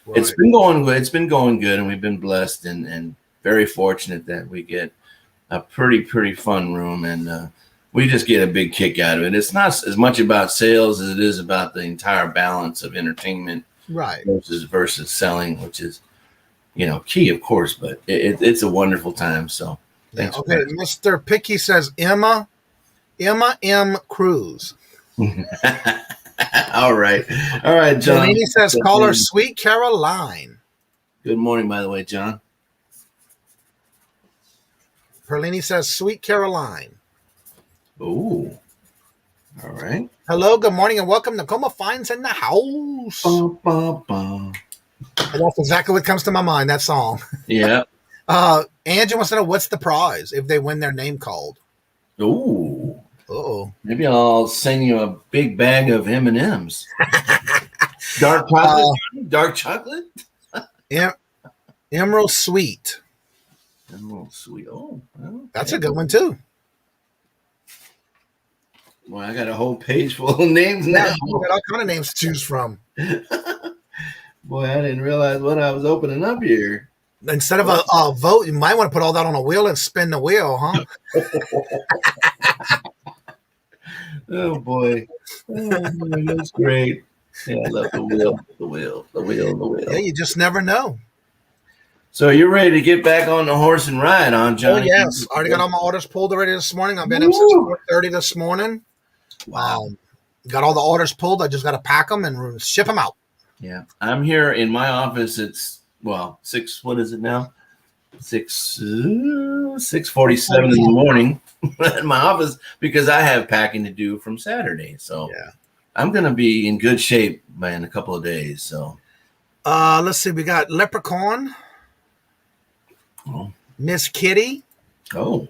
it's been going good. It's been going good. And we've been blessed and very fortunate that we get a pretty fun room. And, we just get a big kick out of it. It's not as much about sales as it is about the entire balance of entertainment, right, versus selling, which is, key, of course. But it's a wonderful time. So, thanks. Okay, Mr. Picky says Emma M. Cruz. All right, John. Delaney says call her Sweet Caroline. Good morning, by the way, John. Perlini says Sweet Caroline. Ooh. All right. Hello, good morning, and welcome to Coma Finds in the house. That's exactly what comes to my mind, that song. Yeah. Angie wants to know what's the prize if they win their name called. Ooh. Uh-oh. Maybe I'll send you a big bag of M&Ms. Dark chocolate? Dark chocolate? Emerald Sweet. Emerald Sweet. Oh. Okay. That's a good one, too. Well, I got a whole page full of names now. Yeah, you got all kind of names to choose from. Boy, I didn't realize what I was opening up here. Instead of a vote, you might want to put all that on a wheel and spin the wheel, huh? Oh, boy. That's great. Yeah, I love the wheel. Yeah, you just never know. So you're ready to get back on the horse and ride, Johnny? Oh, yes. I already got all my orders pulled already this morning. I've been up since 4:30 this morning. Wow. Got all the orders pulled. I just got to pack them and ship them out. Yeah. I'm here in my office. It's, 6, what is it now? 6:47 in the morning in my office because I have packing to do from Saturday. So yeah. I'm going to be in good shape in a couple of days. So let's see. We got Leprechaun. Oh. Miss Kitty. Oh.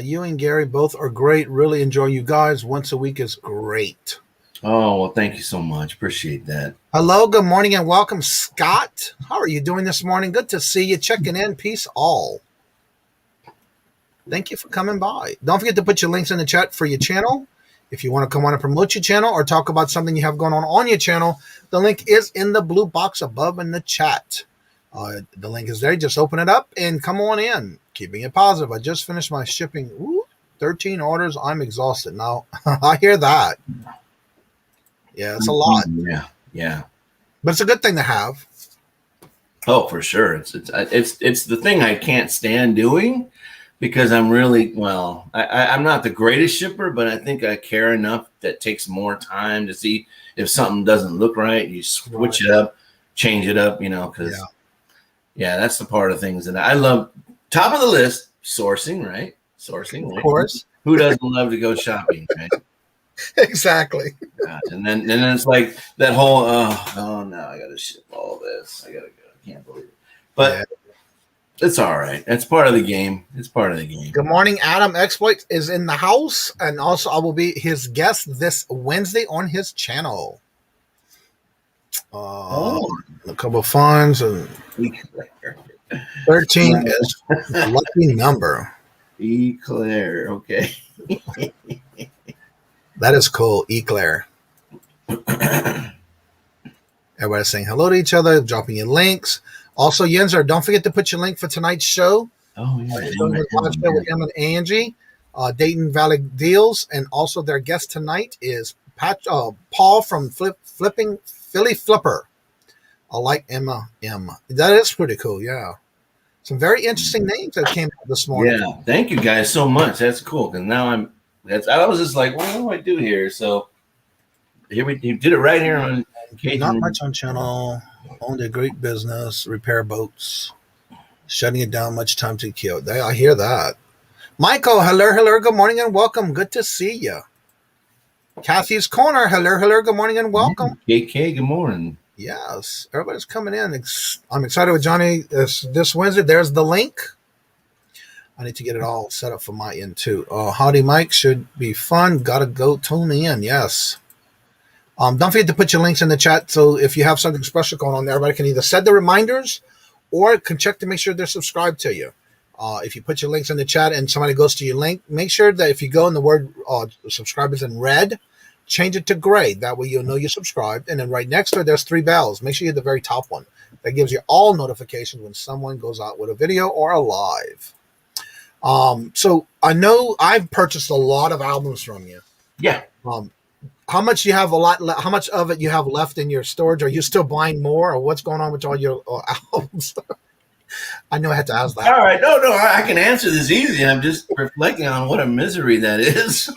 You and Gary both are great. Really enjoy you guys. Once a week is great. Oh, well, thank you so much. Appreciate that. Hello, good morning, and welcome, Scott. How are you doing this morning? Good to see you. Checking in. Peace all. Thank you for coming by. Don't forget to put your links in the chat for your channel. If you want to come on and promote your channel or talk about something you have going on your channel, the link is in the blue box above in the chat. The link is there. Just open it up and come on in. Keeping it positive. I just finished my shipping. 13 orders. I'm exhausted now. I hear that. Yeah, it's a lot. Yeah. But it's a good thing to have. Oh, for sure. It's the thing I can't stand doing because I'm really, I'm not the greatest shipper, but I think I care enough that it takes more time to see if something doesn't look right. You switch it up, change it up, because that's the part of things that I love. Top of the list, sourcing, right? Sourcing, of course. Who doesn't love to go shopping, right? Exactly. Gosh, and then it's like that whole no, I gotta ship all this. I gotta go. I can't believe it. But it's all right. That's part of the game. It's part of the game. Good morning. Adam Exploit is in the house, and also I will be his guest this Wednesday on his channel. A couple of funds and 13 is a lucky number. Eclair, okay. That is cool, Eclair. Everybody's saying hello to each other, dropping in links. Also, Yenzer, don't forget to put your link for tonight's show. Oh, yeah. With Em and Angie, Dayton Valley Deals, and also their guest tonight is Paul from Flipping Philly Flipper. I like Emma M. That is pretty cool, yeah. Some very interesting names that came out this morning. Yeah, thank you guys so much. That's cool. Because now I was just like, what do I do here? So here you did it right here Not Cajun. much on channel. Owned a great business, repair boats. Shutting it down, much time to kill. I hear that. Michael, hello, good morning and welcome. Good to see you. Kathy's Corner, hello, good morning and welcome. KK, good morning. Yes, everybody's coming in. I'm excited with Johnny this Wednesday. There's the link. I need to get it all set up for my end too. Howdy Mike should be fun. Gotta go tune in. Yes. Don't forget to put your links in the chat. So if you have something special going on, everybody can either set the reminders or can check to make sure they're subscribed to you. If you put your links in the chat and somebody goes to your link, make sure that if you go in the word subscribers in red, change it to gray. That way you'll know you're subscribed. And then right next to it, there's 3 bells. Make sure you hit the very top one. That gives you all notifications when someone goes out with a video or a live. So I know I've purchased a lot of albums from you. Yeah. How much you have how much of it you have left in your storage? Are you still buying more, or what's going on with all your albums? I know I had to ask that. All right. No, I can answer this easy. I'm just reflecting on what a misery that is.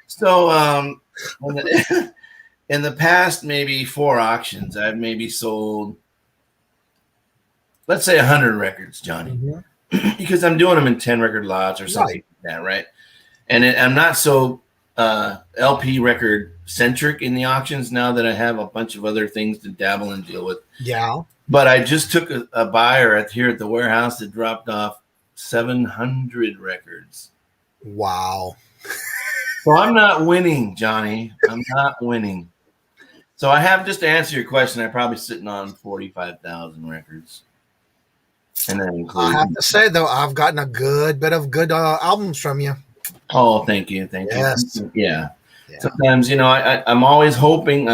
So, in the past, maybe 4 auctions, I've maybe sold, let's say 100 records, Johnny, because I'm doing them in 10 record lots or something like that, right? And I'm not so LP record centric in the auctions now that I have a bunch of other things to dabble and deal with. Yeah. But I just took a buyer here at the warehouse that dropped off 700 records. Wow. So I'm not winning, Johnny. I'm not winning. So I have, just to answer your question, I'm probably sitting on 45,000 records. And then I have to say, though, I've gotten a good bit of good albums from you. Oh, thank you. Yes. Yeah. Sometimes, I'm always hoping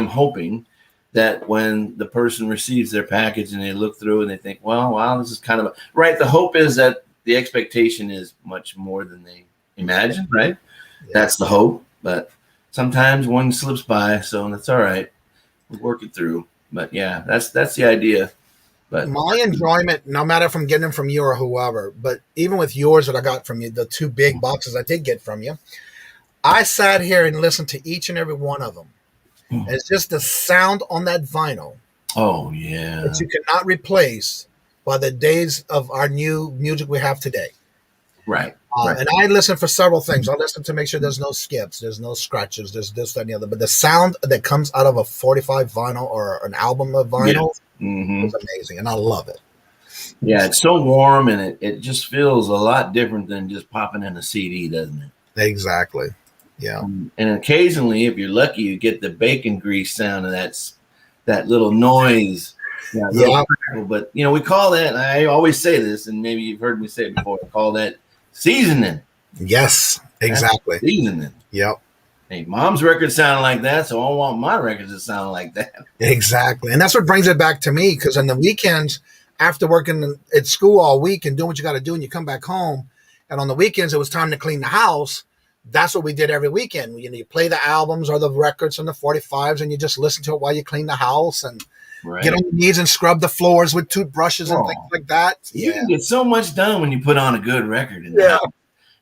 that when the person receives their package and they look through and they think, wow, this is kind of right. The hope is that the expectation is much more than they imagine, right? Yeah. That's the hope. But sometimes one slips by, so that's all right. We'll work it through. But yeah, that's the idea. But my enjoyment, no matter if I'm getting them from you or whoever, but even with yours that I got from you, the 2 big boxes I did get from you, I sat here and listened to each and every one of them. It's just the sound on that vinyl. Oh, yeah. That you cannot replace by the days of our new music we have today. Right. And I listen for several things. I listen to make sure there's no skips, there's no scratches, there's this, that, and the other. But the sound that comes out of a 45 vinyl or an album of vinyl is amazing, and I love it. Yeah, it's so warm, and it just feels a lot different than just popping in a CD, doesn't it? Exactly. Yeah. And occasionally, if you're lucky, you get the bacon grease sound of that little noise. Yeah. But, we call that, I always say this, and maybe you've heard me say it before, I call that seasoning. Yes, exactly. That's seasoning. Yep. Hey, mom's records sound like that, so I want my records to sound like that. Exactly. And that's what brings it back to me, because on the weekends, after working at school all week and doing what you got to do, and you come back home, and on the weekends, it was time to clean the house. That's what we did every weekend. You play the albums or the records and the 45s, and you just listen to it while you clean the house and get on your knees and scrub the floors with toothbrushes and things like that. You can get so much done when you put on a good record.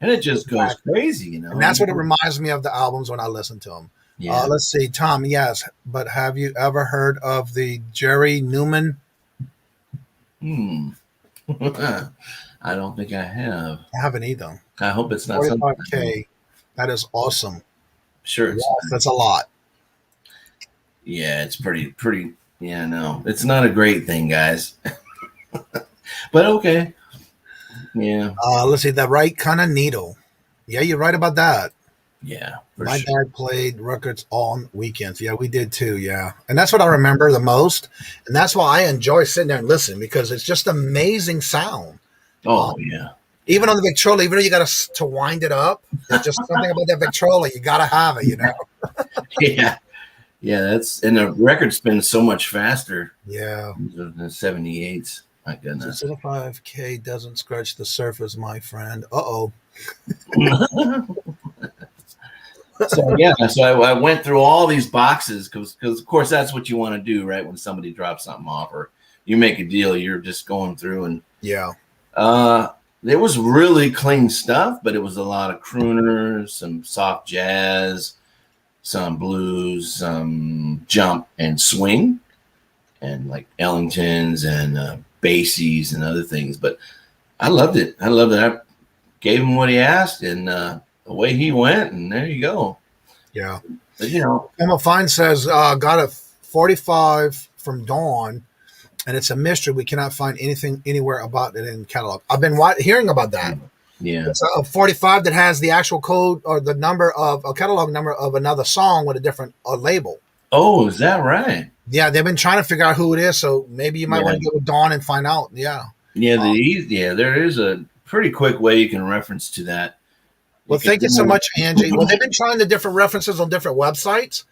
And it just goes crazy, And that's what it reminds me of, the albums when I listen to them. Yeah. Let's see, Tom, yes, but have you ever heard of the Jerry Newman? I don't think I have. I haven't either. I hope it's not 45K. That is awesome. Sure. Yes, that's a lot. Yeah, it's pretty. Yeah, no, it's not a great thing, guys. But okay. Yeah. Let's see, the right kind of needle. Yeah, you're right about that. Yeah. My dad played records on weekends. Yeah, we did too. Yeah. And that's what I remember the most. And that's why I enjoy sitting there and listening, because it's just amazing sound. Oh, yeah. Even on the Victrola, even though you got to wind it up, there's just something about that Victrola. You got to have it, Yeah. Yeah, and the record spins so much faster. Yeah. The 78s. My goodness. 5K doesn't scratch the surface, my friend. Uh-oh. So I went through all these boxes because of course that's what you want to do, right? When somebody drops something off or you make a deal, you're just going through and there was really clean stuff, but it was a lot of crooners, some soft jazz, some blues, some jump and swing, and like Ellingtons and Bassies and other things. But I loved it. I gave him what he asked, and away he went, and there you go. Yeah. But, you know. Emma Fine says, got a 45 from Dawn, and it's a mystery. We cannot find anything anywhere about it in catalog. I've been hearing about that. Yeah. It's a 45 that has the actual code or the number of a catalog number of another song with a different label. Oh, is that right? Yeah, they've been trying to figure out who it is, so maybe you might want to get with Dawn and find out. Yeah. Yeah, there is a pretty quick way you can reference to that. Well, thank you so much, Angie. Well, they've been trying the different references on different websites,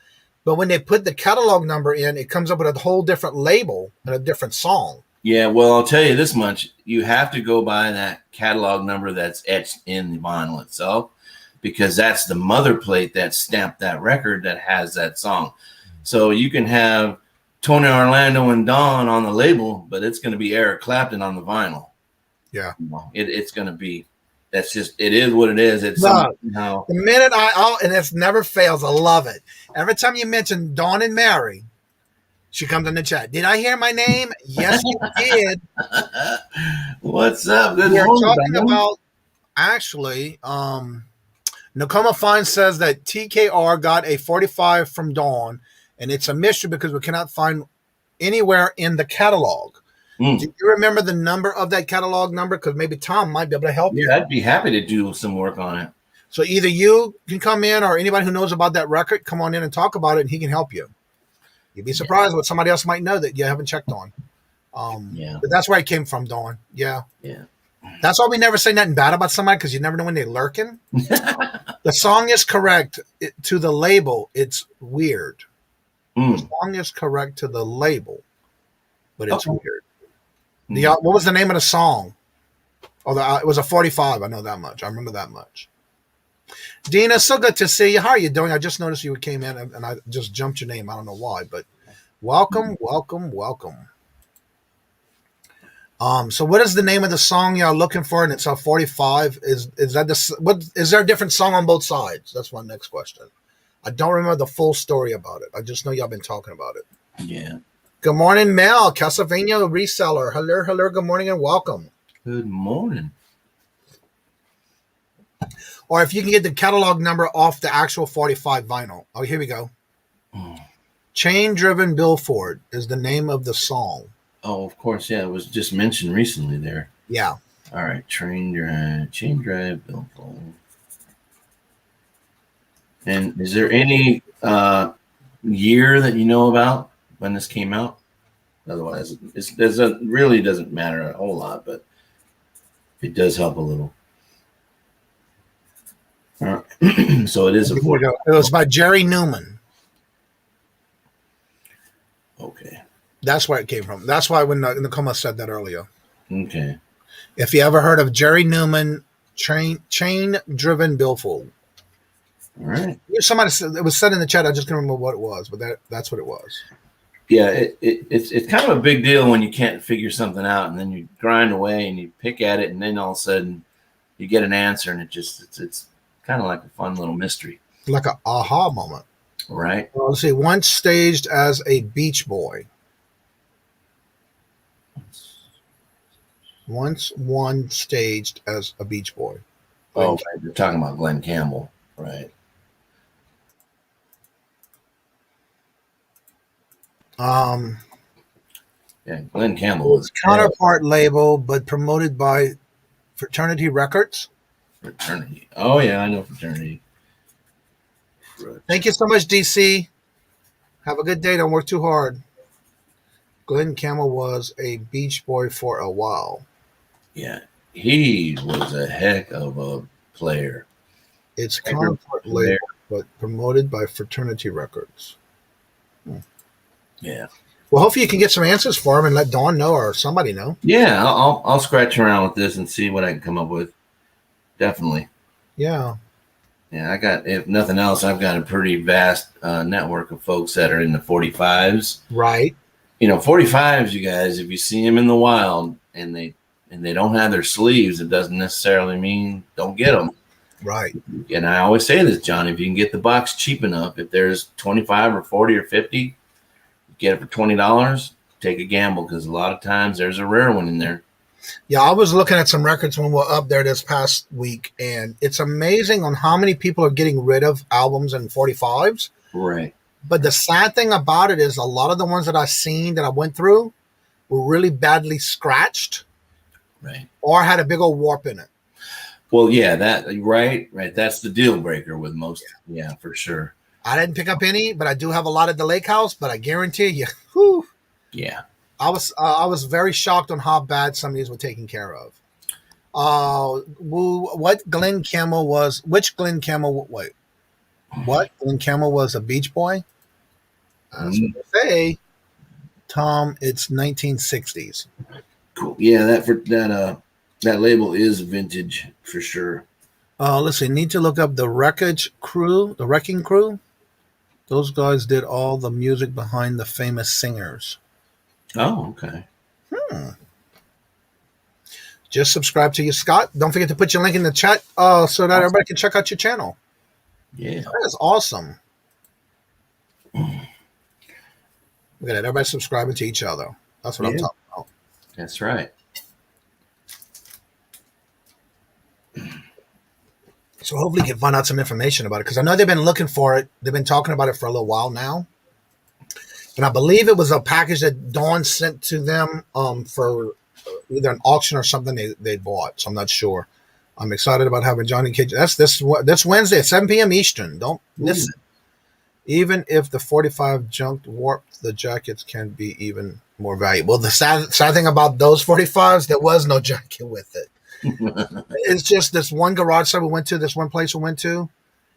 but when they put the catalog number in, it comes up with a whole different label and a different song. Yeah, well, I'll tell you this much. You have to go by that catalog number that's etched in the vinyl itself, because that's the mother plate that stamped that record that has that song. So you can have Tony Orlando and Dawn on the label, but it's going to be Eric Clapton on the vinyl. Yeah. It's going to be, that's just, it is what it is. It's somehow. The minute and it never fails. I love it. Every time you mention Dawn and Mary, she comes in the chat. Did I hear my name? Yes, you did. What's up? Good We're morning, talking Dawn. about, actually, Nakoma Fine says that TKR got a 45 from Dawn, and it's a mystery because we cannot find anywhere in the catalog. Do you remember the number of that catalog number? Because maybe Tom might be able to help you. Yeah, I'd be happy to do some work on it. So either you can come in or anybody who knows about that record, come on in and talk about it, and he can help you. You'd be surprised what somebody else might know that you haven't checked on. But that's where it came from, Dawn. Yeah. That's why we never say nothing bad about somebody, because you never know when they're lurking. The song is correct to the label. It's weird. The song is correct to the label, but it's weird. What was the name of the song? Oh, it was a 45. I know that much. I remember that much. Dina, so good to see you. How are you doing? I just noticed you came in and I just jumped your name. I don't know why, but welcome. So what is the name of the song y'all looking for? And it's a 45. Is there a different song on both sides? That's my next question. I don't remember the full story about it. I just know y'all been talking about it. Yeah. Good morning, Mel, Castlevania Reseller. Hello, good morning and welcome. Good morning. Or if you can get the catalog number off the actual 45 vinyl. Oh, here we go. Chain Driven Billboard is the name of the song. Oh, of course. Yeah, it was just mentioned recently there. Yeah. All right. Chain Drive Billboard. And is there any year that you know about when this came out? Otherwise, it doesn't matter a whole lot, but it does help a little. All right. So it is a 40. It was by Jerry Newman. Okay. That's where it came from. That's why when Nakoma said that earlier. Okay. If you ever heard of Jerry Newman, Chain Driven Billfold. All right. Somebody said, it was said in the chat. I just can't remember what it was, but that's what it was. Yeah, it's kind of a big deal when you can't figure something out, and then you grind away and you pick at it, and then all of a sudden you get an answer, and it's kind of like a fun little mystery, like an aha moment, right? Well, let's see. Once staged as a beach boy. Once one staged as a beach boy. Oh, right. You're talking about Glenn Campbell, right? Yeah, Glenn Campbell was counterpart label, but promoted by Fraternity Records. Fraternity. Oh yeah, I know Fraternity. Thank you so much, DC. Have a good day. Don't work too hard. Glenn Campbell was a beach boy for a while. Yeah, he was a heck of a player. It's counterpart label, but promoted by Fraternity Records. Yeah. Well, hopefully you can get some answers for him and let Dawn know or somebody know. Yeah, I'll scratch around with this and see what I can come up with. Definitely. Yeah. Yeah, if nothing else, I've got a pretty vast network of folks that are in the 45s. Right. 45s, you guys, if you see them in the wild and they don't have their sleeves, it doesn't necessarily mean don't get them. Right. And I always say this, John, if you can get the box cheap enough, if there's 25 or 40 or 50, get it for $20, take a gamble, because a lot of times there's a rare one in there. Yeah, I was looking at some records when we were up there this past week, and it's amazing on how many people are getting rid of albums and 45s. Right. But the sad thing about it is a lot of the ones that I've seen that I went through were really badly scratched, right, or had a big old warp in it. Well, yeah, right. That's the deal breaker with most. Yeah, for sure. I didn't pick up any, but I do have a lot at the lake house. But I guarantee you, whew, yeah, I was very shocked on how bad some of these were taken care of. What Glenn Campbell was? Which Glenn Campbell? Wait, what Glenn Campbell was a Beach Boy? That's what they say, Tom. It's 1960s. Cool. Yeah, that label is vintage for sure. Let's see. Need to look up the Wrecking Crew. Those guys did all the music behind the famous singers. Oh, okay. Just subscribe to you, Scott. Don't forget to put your link in the chat so that everybody can check out your channel. Yeah. That is awesome. Look at that. Everybody subscribing to each other. That's what I'm talking about. That's right. So hopefully you can find out some information about it, because I know they've been looking for it. They've been talking about it for a little while now. And I believe it was a package that Dawn sent to them for either an auction or something they bought. So I'm not sure. I'm excited about having Johnny Cage. That's this Wednesday at 7 p.m. Eastern. Don't miss it. Even if the 45 junked warped, the jackets can be even more valuable. The sad thing about those 45s, there was no jacket with it. It's just this one garage sale we went to, this one place we went to.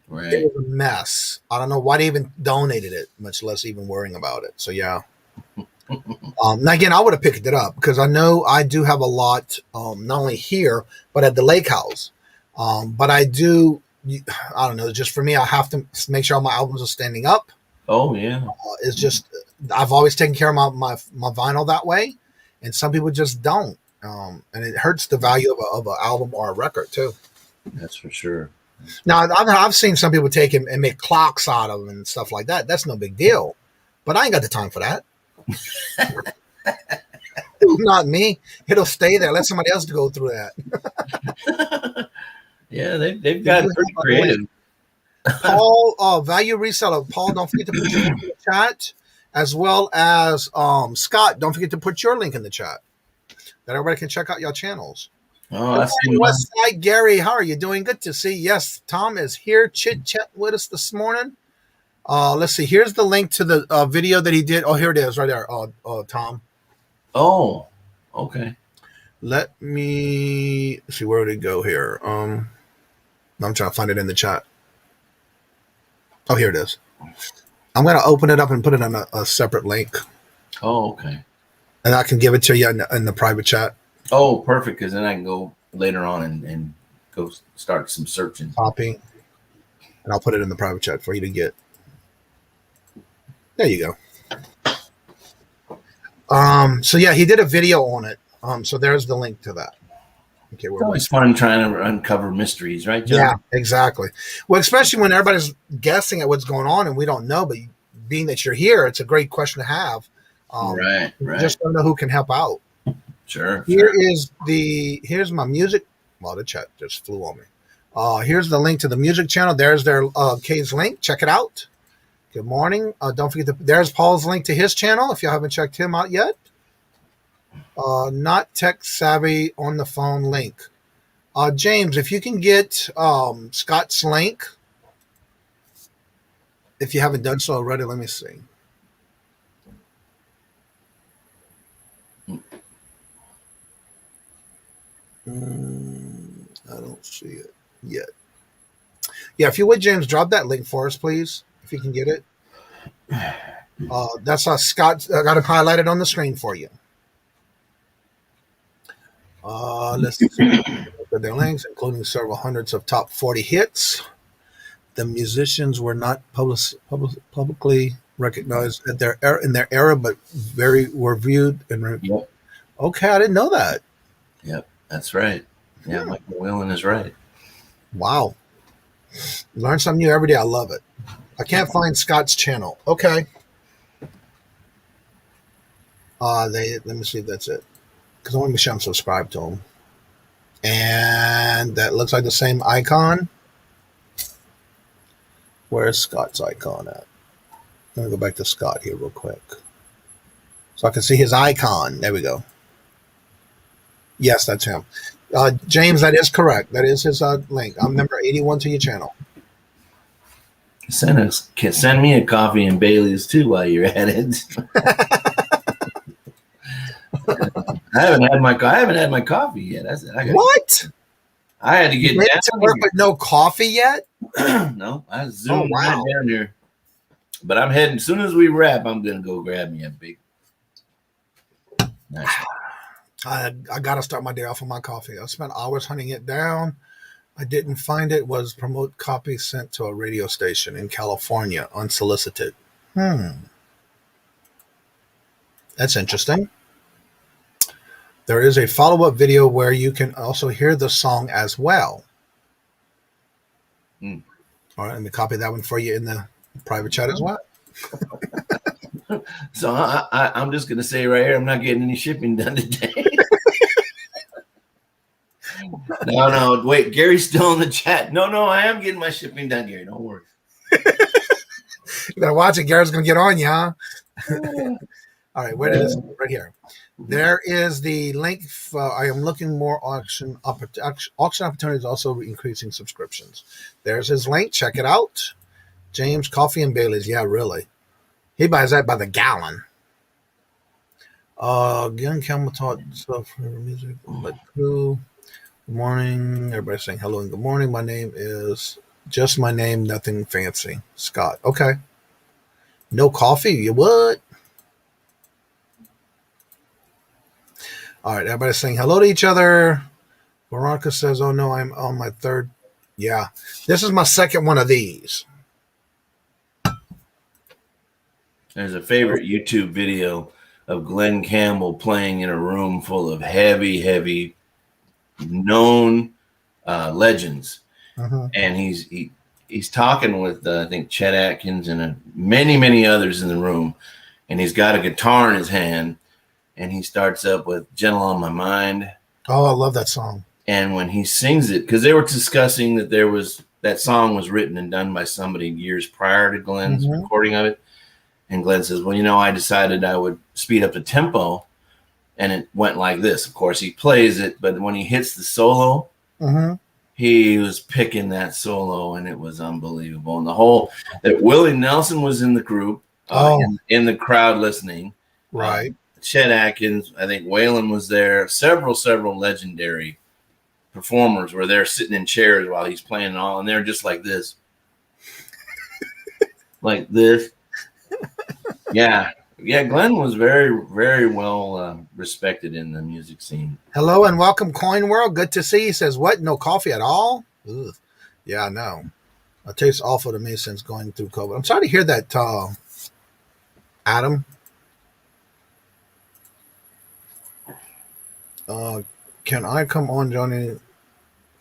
Right. It was a mess. I don't know why they even donated it, much less even worrying about it. So yeah. Now again, I would have picked it up because I know I do have a lot, not only here but at the lake house. But I do. I don't know. Just for me, I have to make sure all my albums are standing up. Oh yeah. It's just I've always taken care of my vinyl that way, and some people just don't. And it hurts the value of an album or a record too. That's for sure. Now I've seen some people take and make clocks out of them and stuff like that. That's no big deal, but I ain't got the time for that. Not me. It'll stay there. Let somebody else go through that. Yeah, they've got pretty creative. Paul, value reseller. Paul, don't forget to put your link in the chat, as well as Scott. Don't forget to put your link in the chat, that everybody can check out your channels. Oh, I see. West Side Gary, how are you doing? Good to see. Yes, Tom is here, chit chat with us this morning. Let's see. Here's the link to the video that he did. Oh, here it is, right there. Tom. Oh, okay. Let me see, where did it go here. I'm trying to find it in the chat. Oh, here it is. I'm going to open it up and put it on a separate link. Oh, okay. And I can give it to you in the private chat. Oh, perfect. Because then I can go later on and go start some searching. Copy. And I'll put it in the private chat for you to get. There you go. So yeah, he did a video on it. So there's the link to that. Okay, it's always fun trying to uncover mysteries, right, John? Yeah, exactly. Well, especially when everybody's guessing at what's going on and we don't know, but being that you're here, it's a great question to have. Right. Just don't know who can help out. Sure. Here's my music. Well, the chat just flew on me. Here's the link to the music channel. There's their K's link. Check it out. Good morning. Don't forget there's Paul's link to his channel if you haven't checked him out yet. Not tech savvy on the phone link. James, if you can get Scott's link, if you haven't done so already, let me see. I don't see it yet. Yeah, if you would, James, drop that link for us, please, if you can get it. That's Scott. I got it highlighted on the screen for you. Let's see. Their links, including several hundreds of top 40 hits. The musicians were not publicly recognized in their era, but were viewed and. Yep. Okay, I didn't know that. Yep, that's right. Yeah, Michael Whelan is right. Wow. Learn something new every day. I love it. I can't find Scott's channel. Okay. Let me see if that's it. Because I want to make sure I'm subscribed to him. And that looks like the same icon. Where's Scott's icon at? Let me go back to Scott here real quick. So I can see his icon. There we go. Yes, that's him. James, that is correct. That is his link. I'm number 81 to your channel. Send me a coffee and Bailey's too while you're at it. I haven't had my coffee yet. What? I had to get down to work with no coffee yet? No, I zoomed right down here. But I'm heading. As soon as we wrap, I'm gonna go grab me a big. Nice. I gotta start my day off with my coffee. I spent hours hunting it down. I didn't find it. Was promote copy sent to a radio station in California unsolicited. That's interesting. There is a follow-up video where you can also hear the song as well. All right, let me copy that one for you in the private chat as well. So I'm just going to say right here, I'm not getting any shipping done today. No, wait, Gary's still in the chat. No, I am getting my shipping done, Gary. Don't worry. You better watch it. Gary's going to get on you, huh? All right, where is it? Right here. There is the link. I am looking more auction opportunities, also increasing subscriptions. There's his link. Check it out. James, Coffee and Bailey's. Yeah, really. He buys that by the gallon. Again, Campbell taught stuff for music. But cool. Good morning. Everybody saying hello and good morning. My name is just my name, nothing fancy. Scott. Okay. No coffee? You would? All right, everybody's saying hello to each other. Veronica says, oh no, I'm on my third. Yeah, this is my second one of these. There's a favorite YouTube video of Glenn Campbell playing in a room full of heavy, known legends. And he's talking with, I think, Chet Atkins and many others in the room. And he's got a guitar in his hand. And he starts up with Gentle on My Mind. Oh, I love that song. And when he sings it, because they were discussing that that song was written and done by somebody years prior to Glenn's recording of it. And Glenn says, well, I decided I would speed up the tempo. And it went like this. Of course, he plays it, but when he hits the solo, he was picking that solo, and it was unbelievable. And that Willie Nelson was in the group, in the crowd listening. Right. Chet Atkins, I think Waylon was there. Several legendary performers were there sitting in chairs while he's playing it all, and they're just like this. Like this. Yeah, Glenn was very well respected in the music scene. Hello and welcome, Coin World. Good to see you. He says, what? No coffee at all? Ugh. Yeah, no. It tastes awful to me since going through COVID. I'm sorry to hear that, Adam. Can I come on, Johnny?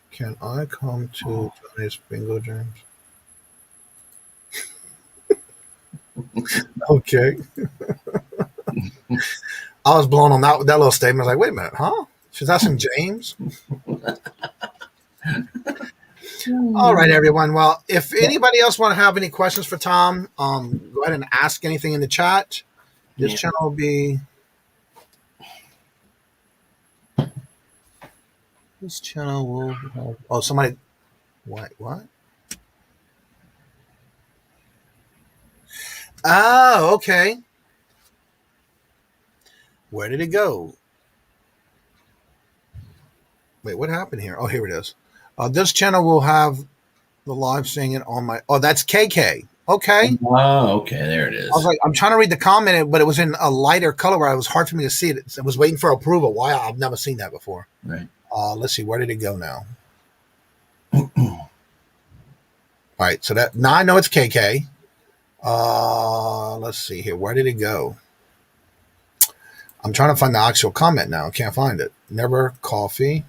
Can I come to Johnny's bingo dreams? Okay. I was blown on that little statement. I was like, wait a minute, huh? She's asking James. All right, everyone. Well, if anybody else want to have any questions for Tom, go ahead and ask anything in the chat. This channel will be... This channel will have... Oh, somebody... What? Oh, okay. Where did it go? Wait, what happened here? Oh, here it is. This channel will have the live singing on my... Oh, that's KK. Okay. Oh, okay. There it is. I was like, I'm trying to read the comment, but it was in a lighter color where it was hard for me to see it. It was waiting for approval. Why? I've never seen that before. Right. Let's see. Where did it go now? All right. So that now I know it's KK. Let's see here. Where did it go? I'm trying to find the actual comment now. I can't find it. Never coffee.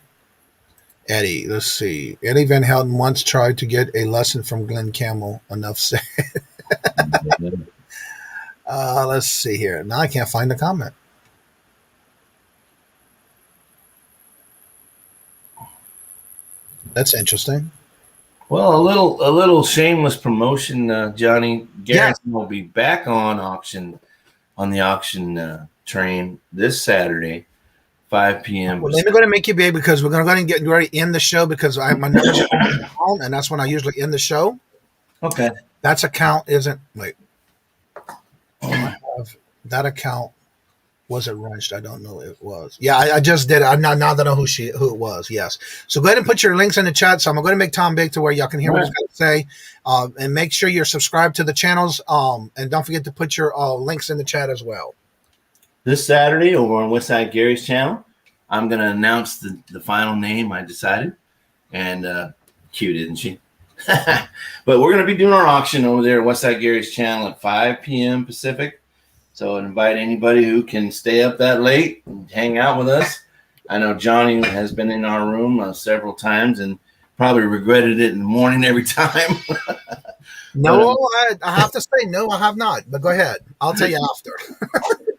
Eddie, let's see. Eddie Van Houten once tried to get a lesson from Glenn Campbell. Enough said. Let's see here. Now I can't find the comment. That's interesting. Well, a little shameless promotion, Johnny. Garrison will be back on the auction train this Saturday, 5 p.m. Well, let me go to make you big because we're going to go and get ready to end the show because I have my numbers on, and that's when I usually end the show. Okay. That account isn't. Wait. That account wasn't runched. I don't know if it was. Yeah, I just did it. Now that I know who it was. Yes. So go ahead and put your links in the chat. So I'm going to make Tom big to where y'all can hear what he's going to say. And make sure you're subscribed to the channels. And don't forget to put your links in the chat as well. This Saturday over on Westside Gary's channel, I'm going to announce the final name I decided. And cute, isn't she? But we're going to be doing our auction over there at Westside Gary's channel at 5 p.m. Pacific. So I'd invite anybody who can stay up that late and hang out with us. I know Johnny has been in our room several times and probably regretted it in the morning every time. No, I have to say, no, I have not. But go ahead. I'll tell you after.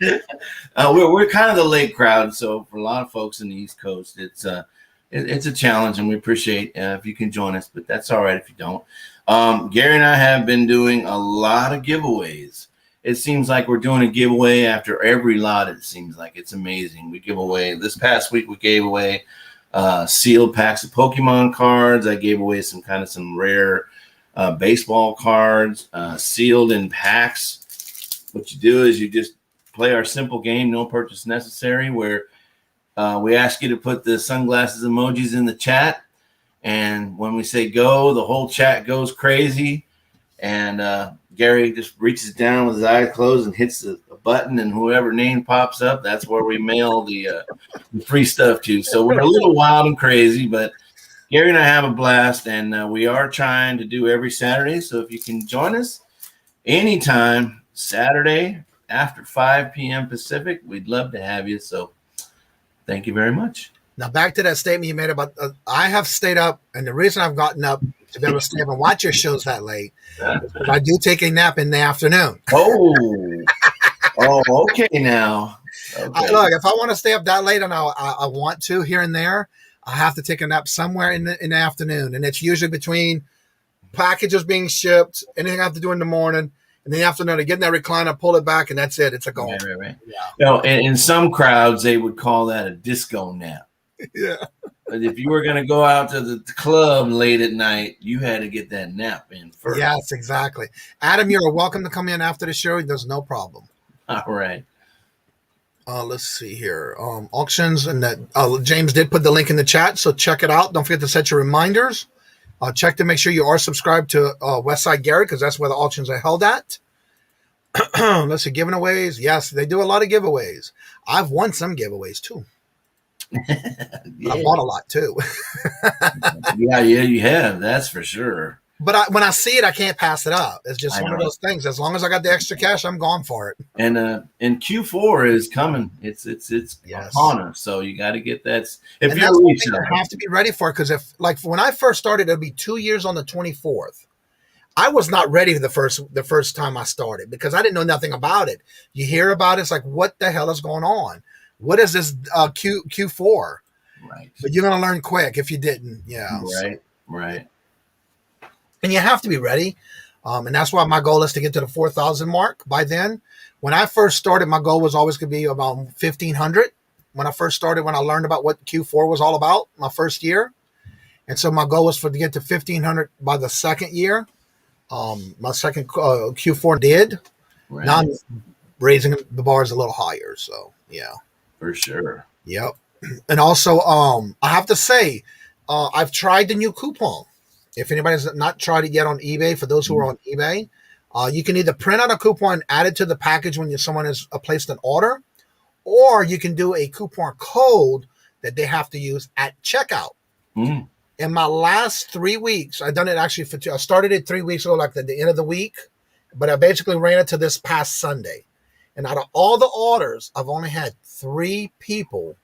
We're kind of the late crowd. So for a lot of folks in the East Coast, it's a challenge, and we appreciate if you can join us. But that's all right if you don't. Gary and I have been doing a lot of giveaways. It seems like we're doing a giveaway after every lot. It seems like it's amazing. We give away this past week. We gave away sealed packs of Pokemon cards. I gave away some rare baseball cards sealed in packs. What you do is you just play our simple game, no purchase necessary, where we ask you to put the sunglasses emojis in the chat. And when we say go, the whole chat goes crazy. And Gary just reaches down with his eyes closed and hits a button, and whoever name pops up, that's where we mail the free stuff to. So we're a little wild and crazy, but Gary and I have a blast, and we are trying to do every Saturday. So if you can join us anytime Saturday after 5 p.m. Pacific, we'd love to have you. So thank you very much. Now back to that statement you made about I have stayed up, and the reason I've gotten up to be able to stay up and watch your shows that late is because I do take a nap in the afternoon. Okay now. Okay. Look, if I want to stay up that late and I want to here and there, I have to take a nap somewhere in the afternoon, and it's usually between packages being shipped, anything I have to do in the morning. In the afternoon, I get in that recliner, pull it back, and that's it. It's a goal. Right. Yeah. In some crowds, they would call that a disco nap. Yeah. But if you were going to go out to the club late at night, you had to get that nap in first. Yes, exactly. Adam, you're welcome to come in after the show. There's no problem. All right. Let's see here. Auctions, and that James did put the link in the chat, so check it out. Don't forget to set your reminders. Check to make sure you are subscribed to Westside Gary, because that's where the auctions are held at. Let's see, giveaways. Yes, they do a lot of giveaways. I've won some giveaways too. Yeah. I bought a lot too. yeah, you have. That's for sure. But when I see it, I can't pass it up. It's just one of those things. As long as I got the extra cash, I'm going for it. And Q4 is coming. It's upon us. So you got to get that. If and you're that's reaching, you have to be ready for it, because when I first started, it'll be 2 years on the 24th. I was not ready the first time I started because I didn't know nothing about it. You hear about it, it's like, what the hell is going on? What is this Q4? Right. But you're going to learn quick if you didn't. Yeah. Right. And you have to be ready. And that's why my goal is to get to the 4,000 mark by then. When I first started, my goal was always going to be about 1,500. When I first started, when I learned about what Q4 was all about, my first year. And so my goal was to get to 1,500 by the second year. My second Q4 did. Right. Now I'm raising the bars a little higher. So, yeah. For sure. Yep. And also, I have to say, I've tried the new coupon. If anybody's not tried it yet on eBay, for those who are on eBay, you can either print out a coupon and add it to the package when someone has placed an order, or you can do a coupon code that they have to use at checkout. Mm. In my last 3 weeks, I've done it actually I started it 3 weeks ago, like at the end of the week, but I basically ran it to this past Sunday. And out of all the orders, I've only had 3 people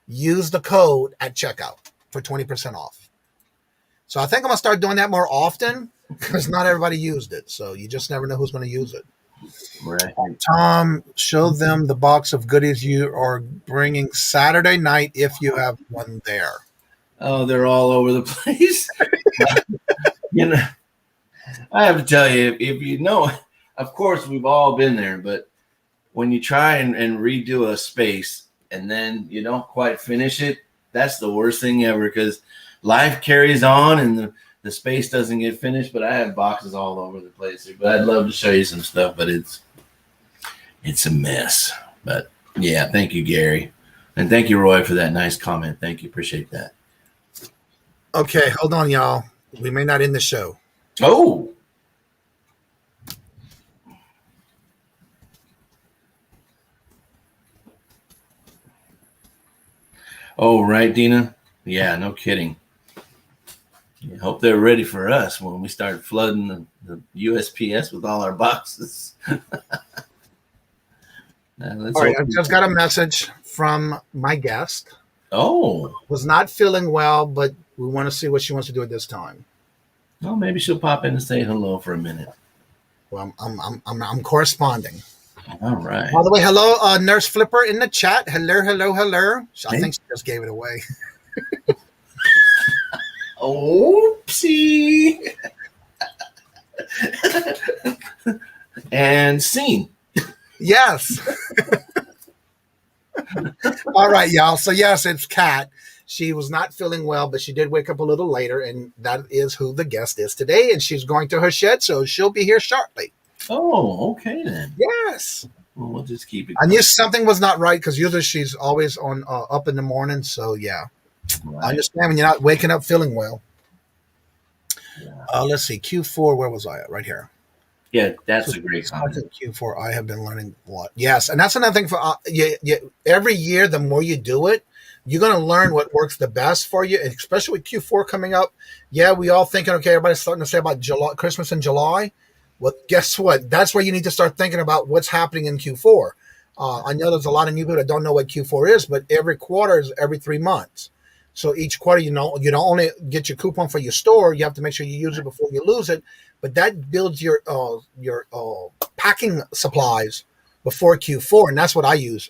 use the code at checkout. for 20% off. So I think I'm going to start doing that more often because not everybody used it. So you just never know who's going to use it. Right. Tom, show them the box of goodies you are bringing Saturday night if you have one there. Oh, they're all over the place. You know, I have to tell you, if you know, of course, we've all been there, but when you try and redo a space and then you don't quite finish it, that's the worst thing ever because life carries on and the space doesn't get finished. But I have boxes all over the place. But I'd love to show you some stuff, but it's a mess. But yeah, thank you, Gary. And thank you, Roy, for that nice comment. Thank you. Appreciate that. Okay, hold on, y'all. We may not end the show. Oh. Oh, right, Dina. Yeah, no kidding. I hope they're ready for us when we start flooding the USPS with all our boxes. All right, I just got a message from my guest. Oh. Was not feeling well, but we want to see what she wants to do at this time. Well, maybe she'll pop in and say hello for a minute. Well, I'm corresponding. All right. By the way, hello, Nurse Flipper in the chat. Hello, hello, hello. I think she just gave it away. Oopsie. And scene. Yes. All right, y'all. So yes, it's Kat. She was not feeling well, but she did wake up a little later, and that is who the guest is today. And she's going to her shed, so she'll be here shortly. Oh, okay then. Yes. Well, we'll just keep it. I knew something was not right because usually she's always on up in the morning. So yeah, right. I understand when you're not waking up feeling well. Yeah. Let's see, Q4. Where was I at? Right here. Yeah, that's a great comment. Q4. I have been learning a lot. Yes, and that's another thing for every year. The more you do it, you're going to learn what works the best for you, and especially with Q4 coming up. Yeah, we all thinking, okay, everybody's starting to say about July, Christmas in July. Well, guess what? That's where you need to start thinking about what's happening in Q4. I know there's a lot of new people that don't know what Q4 is, but every quarter is every 3 months. So each quarter, you don't only get your coupon for your store. You have to make sure you use it before you lose it. But that builds your packing supplies before Q4, and that's what I use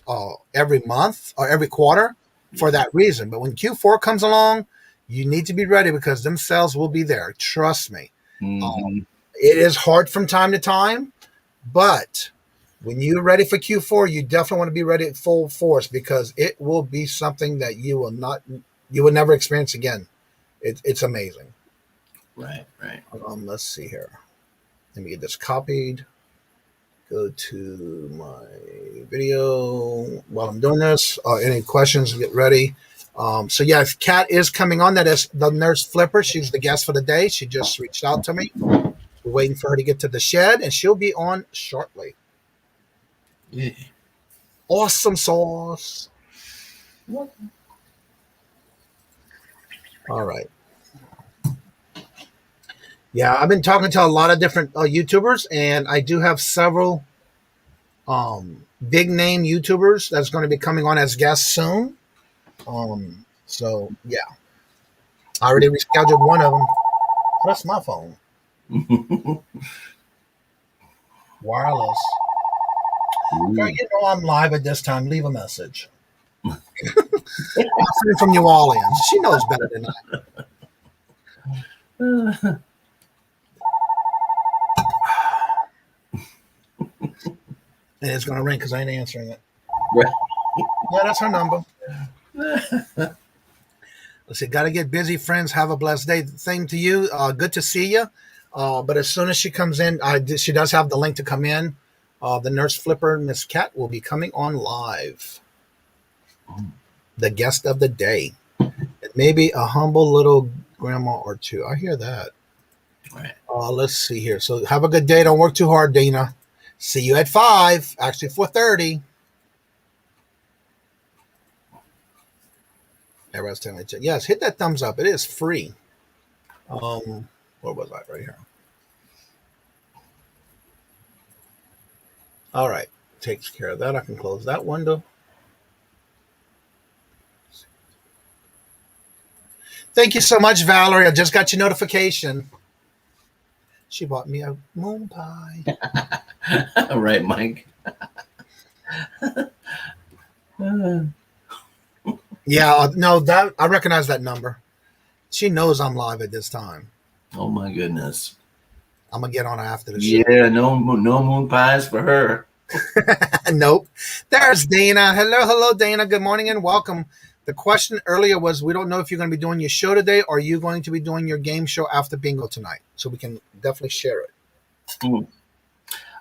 every month or every quarter for that reason. But when Q4 comes along, you need to be ready because them sales will be there. Trust me. Mm-hmm. It is hard from time to time, but when you're ready for Q4, you definitely want to be ready at full force because it will be something that you will never experience again. It's amazing. Right. Let's see here. Let me get this copied. Go to my video while I'm doing this. Any questions, get ready. So yeah, if Kat is coming on, that is the Nurse Flipper. She's the guest for the day. She just reached out to me. We're waiting for her to get to the shed, and she'll be on shortly. Yeah. Awesome sauce. All right. Yeah, I've been talking to a lot of different YouTubers, and I do have several big name YouTubers that's going to be coming on as guests soon. So yeah, I already rescheduled one of them. That's my phone. Wireless. Girl, you know I'm live at this time. Leave a message. I'm from New Orleans. She knows better than I. And it's going to ring because I ain't answering it. Right. Yeah, that's her number. Let's see. Got to get busy, friends. Have a blessed day. Same to you. Good to see you. But as soon as she comes in, she does have the link to come in. The Nurse Flipper, Miss Kat, will be coming on live. The guest of the day. Maybe a humble little grandma or two. I hear that. Right. Let's see here. So have a good day. Don't work too hard, Dina. See you at 5. Actually, 4:30. Everybody's telling me, yes, hit that thumbs up. It is free. Where was I? Right here. All right. Takes care of that. I can close that window. Thank you so much, Valerie. I just got your notification. She bought me a moon pie. All right, Mike. Yeah, no, that I recognize that number. She knows I'm live at this time. Oh my goodness. I'm gonna get on her after the show. Yeah, no moon pies for her. Nope. There's Dana. Hello, Dana. Good morning and welcome. The question earlier was, we don't know if you're going to be doing your show today, or are you going to be doing your game show after bingo tonight? So we can definitely share it.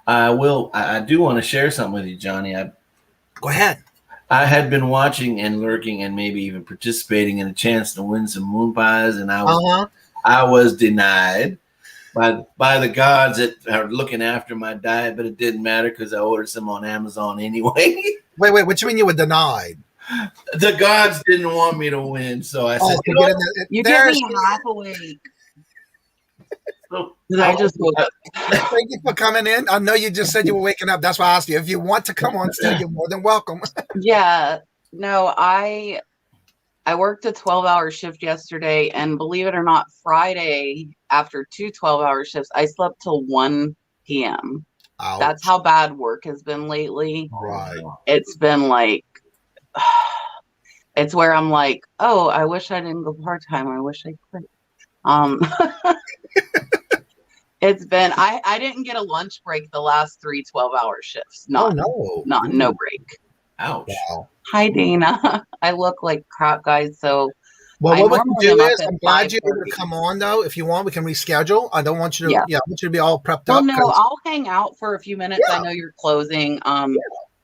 I will. I do want to share something with you, Johnny. Go ahead. I had been watching and lurking and maybe even participating in a chance to win some moon pies, and I was denied by the gods that are looking after my diet, but it didn't matter because I ordered some on Amazon anyway. Wait, what do you mean you were denied? The gods didn't want me to win, so I said, "You give me half a week." I just woke up. Thank you for coming in. I know you just said you were waking up. That's why I asked you. If you want to come on stage, you're more than welcome. Yeah. No, I worked a 12-hour shift yesterday, and believe it or not, Friday, after 2 12-hour shifts, I slept till 1 p.m. Ouch. That's how bad work has been lately. Right. It's been like, it's where I'm like, oh, I wish I didn't go part-time. I wish I quit. It's been, I didn't get a lunch break the last 3 12-hour shifts. No break. Ouch. Wow. Hi, Dana. I look like crap, guys. So, well, what we can do is, I'm glad you're able to come on, though. If you want, we can reschedule. I don't want you to, I want you to be all prepped up. No, I'll hang out for a few minutes. Yeah. I know you're closing.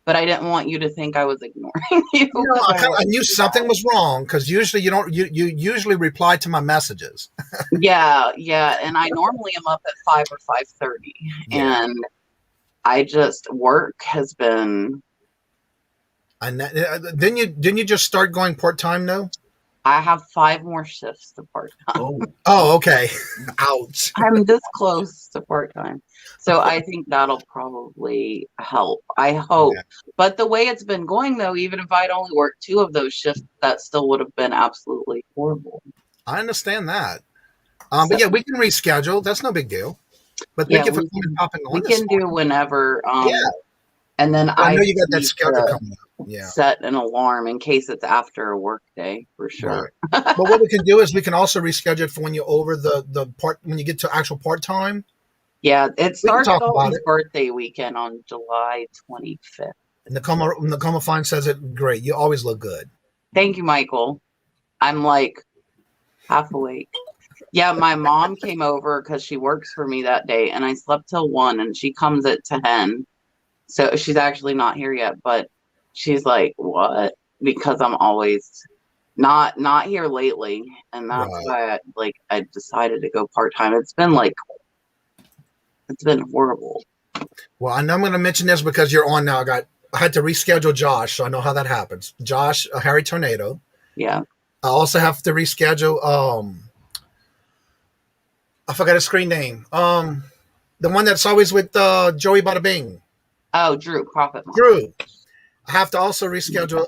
But I didn't want you to think I was ignoring you. No, I knew something was wrong because usually you don't. You usually reply to my messages. Yeah, and I normally am up at 5 or 5:30, and I just work has been. And didn't you just start going part time now? I have 5 more shifts to part time. Oh, okay. Ouch. I'm this close to part time. So I think that'll probably help. I hope. Yeah. But the way it's been going, though, even if I'd only worked 2 of those shifts, that still would have been absolutely horrible. I understand that. But yeah, we can reschedule. That's no big deal. But thank you for popping on. We can do whenever. And then I know you got that schedule coming up. Yeah. Set an alarm in case it's after a work day for sure. Right. But what we can do is we can also reschedule it for when you're over the part, when you get to actual part time. Yeah, it starts Dalton's birthday weekend on July 25th. And Nakoma Fine says it great. You always look good. Thank you, Michael. I'm like half awake. Yeah, my mom came over because she works for me that day, and I slept till 1, and she comes at 10. So she's actually not here yet, but she's like, what? Because I'm always not here lately. And that's why I decided to go part-time. It's been horrible. Well, I know I'm going to mention this because you're on now. I had to reschedule Josh, so I know how that happens. Josh, Harry Tornado. Yeah. I also have to reschedule, I forgot his screen name. The one that's always with Joey Bada Bing. Oh, Drew, Profit Mom. Drew. I have to also reschedule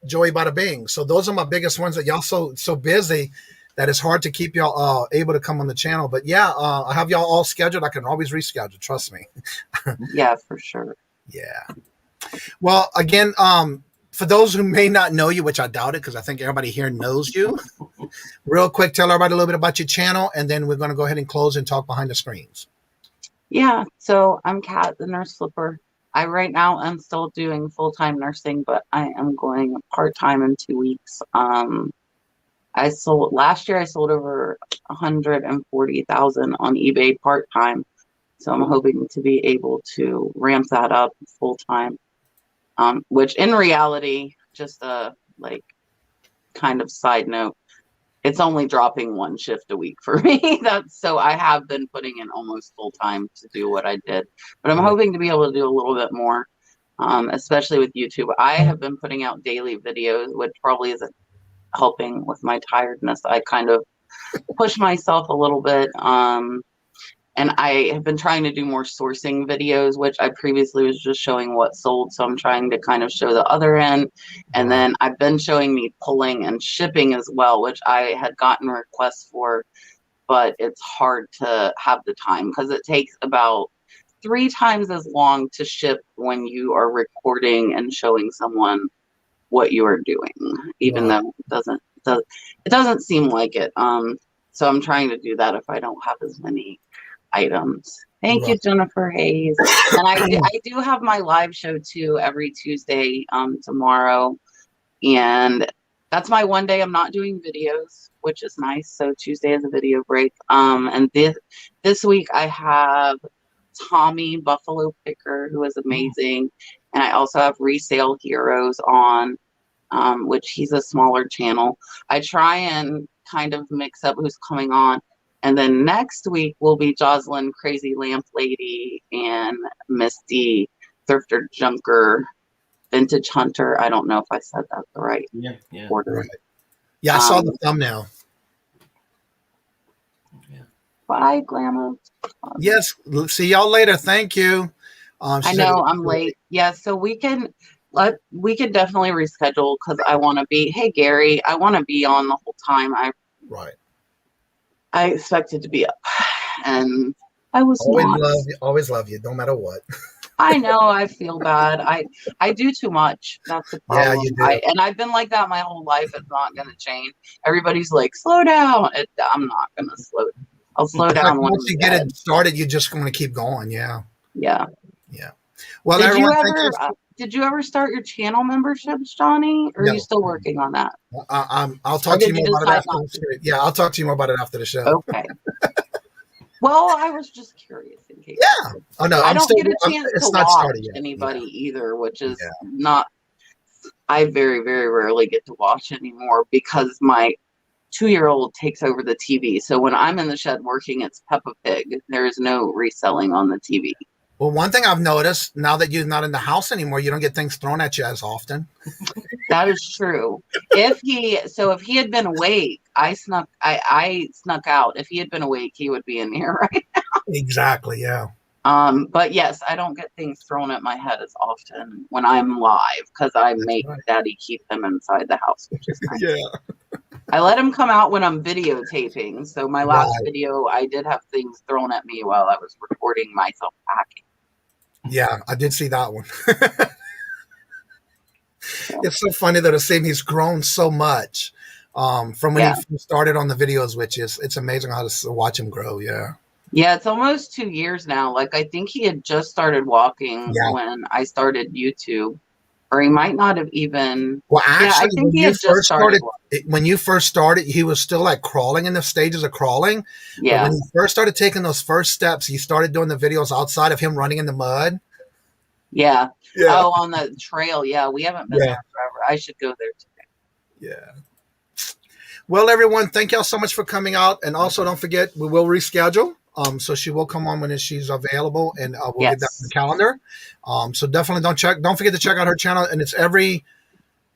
Joey Bada Bing. So those are my biggest ones that y'all so busy that it's hard to keep y'all able to come on the channel. But yeah, I have y'all all scheduled. I can always reschedule. Trust me. Yeah, for sure. Yeah. Well, again, for those who may not know you, which I doubt it because I think everybody here knows you, real quick, tell everybody a little bit about your channel, and then we're going to go ahead and close and talk behind the screens. Yeah. So I'm Kat, the nurse flipper. Right now I'm still doing full-time nursing, but I am going part-time in 2 weeks. Last year I sold over 140,000 on eBay part-time. So I'm hoping to be able to ramp that up full-time. Which in reality, just kind of side note, it's only dropping 1 shift a week for me. So I have been putting in almost full time to do what I did, but I'm hoping to be able to do a little bit more, especially with YouTube. I have been putting out daily videos, which probably isn't helping with my tiredness. I kind of push myself a little bit. And I have been trying to do more sourcing videos, which I previously was just showing what sold. So I'm trying to kind of show the other end. And then I've been showing me pulling and shipping as well, which I had gotten requests for, but it's hard to have the time because it takes about 3 times as long to ship when you are recording and showing someone what you are doing, even though it doesn't seem like it. So I'm trying to do that if I don't have as many items. Thank you, Jennifer Hayes. And I do have my live show too every Tuesday tomorrow, and that's my one day I'm not doing videos, which is nice. So Tuesday is a video break. And this week I have Tommy Buffalo Picker, who is amazing, and I also have Resale Heroes on, which he's a smaller channel. I try and kind of mix up who's coming on. And then next week will be Jocelyn Crazy Lamp Lady and Misty Thrifter Junker Vintage Hunter. I don't know if I said that the right order. Right. Yeah, I saw the thumbnail. Bye, Glamour. Yes, see y'all later. Thank you. I know I'm late. Yeah, so we can definitely reschedule because I want to be. Hey, Gary, I want to be on the whole time. I expected to be up, and I was not. Always love you, no matter what. I know. I feel bad. I do too much. That's the problem. Yeah, you do. And I've been like that my whole life. It's not going to change. Everybody's like, slow down. I'm not going to slow. I'll slow down once you get it started. You're just going to keep going. Yeah. Yeah. Well, did you ever start your channel memberships, Johnny? Or are you still working on that? I'll talk to you more about it after the show. Yeah, I'll talk to you more about it after the show. Okay. Well, I was just curious in case. Yeah. Oh no, I don't get a chance to watch anybody either, which is not. I very, very rarely get to watch anymore because my 2-year-old takes over the TV. So when I'm in the shed working, it's Peppa Pig. There is no reselling on the TV. Well, one thing I've noticed now that you're not in the house anymore, you don't get things thrown at you as often. That is true. If he had been awake, I snuck out. If he had been awake, he would be in here right now. Exactly. Yeah. But yes, I don't get things thrown at my head as often when I'm live because I make Daddy keep them inside the house, which is nice. Yeah. I let him come out when I'm videotaping. So my last video, I did have things thrown at me while I was recording myself packing. Yeah, I did see that one. It's so funny though to see him. He's grown so much from when he started on the videos, which it's amazing how to watch him grow. Yeah. Yeah, it's almost 2 years now. Like I think he had just started walking when I started YouTube, or he might not have even. Well, actually, I think he had just started. When you first started, he was still like crawling in the stages of crawling. Yeah. But when he first started taking those first steps, he started doing the videos outside of him running in the mud. Yeah. Oh, on the trail. Yeah, we haven't been there forever. I should go there today. Yeah. Well, everyone, thank y'all so much for coming out, and also don't forget we will reschedule. So she will come on when she's available, and we'll get that on the calendar. So definitely don't forget to check out her channel, and it's every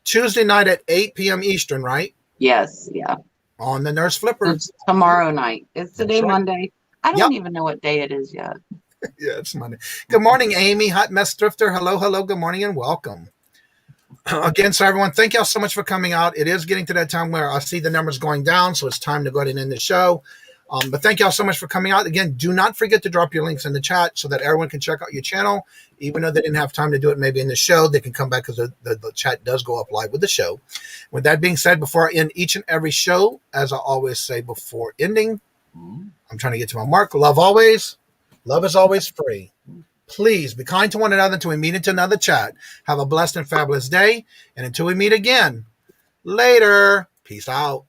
Tuesday night at 8 p.m. Eastern, right? Yes, yeah. On the Nurse Flipper. It's tomorrow night. It's today Monday. I don't even know what day it is yet. Yeah, it's Monday. Good morning, Amy, Hot Mess Thrifter. Hello, good morning, and welcome. Again, so everyone, thank y'all so much for coming out. It is getting to that time where I see the numbers going down, so it's time to go ahead and end the show. But thank y'all so much for coming out. Again, do not forget to drop your links in the chat so that everyone can check out your channel. Even though they didn't have time to do it maybe in the show, they can come back because the chat does go up live with the show. With that being said, before I end each and every show, as I always say before ending, I'm trying to get to my mark. Love always. Love is always free. Please be kind to one another until we meet into another chat. Have a blessed and fabulous day. And until we meet again, later. Peace out.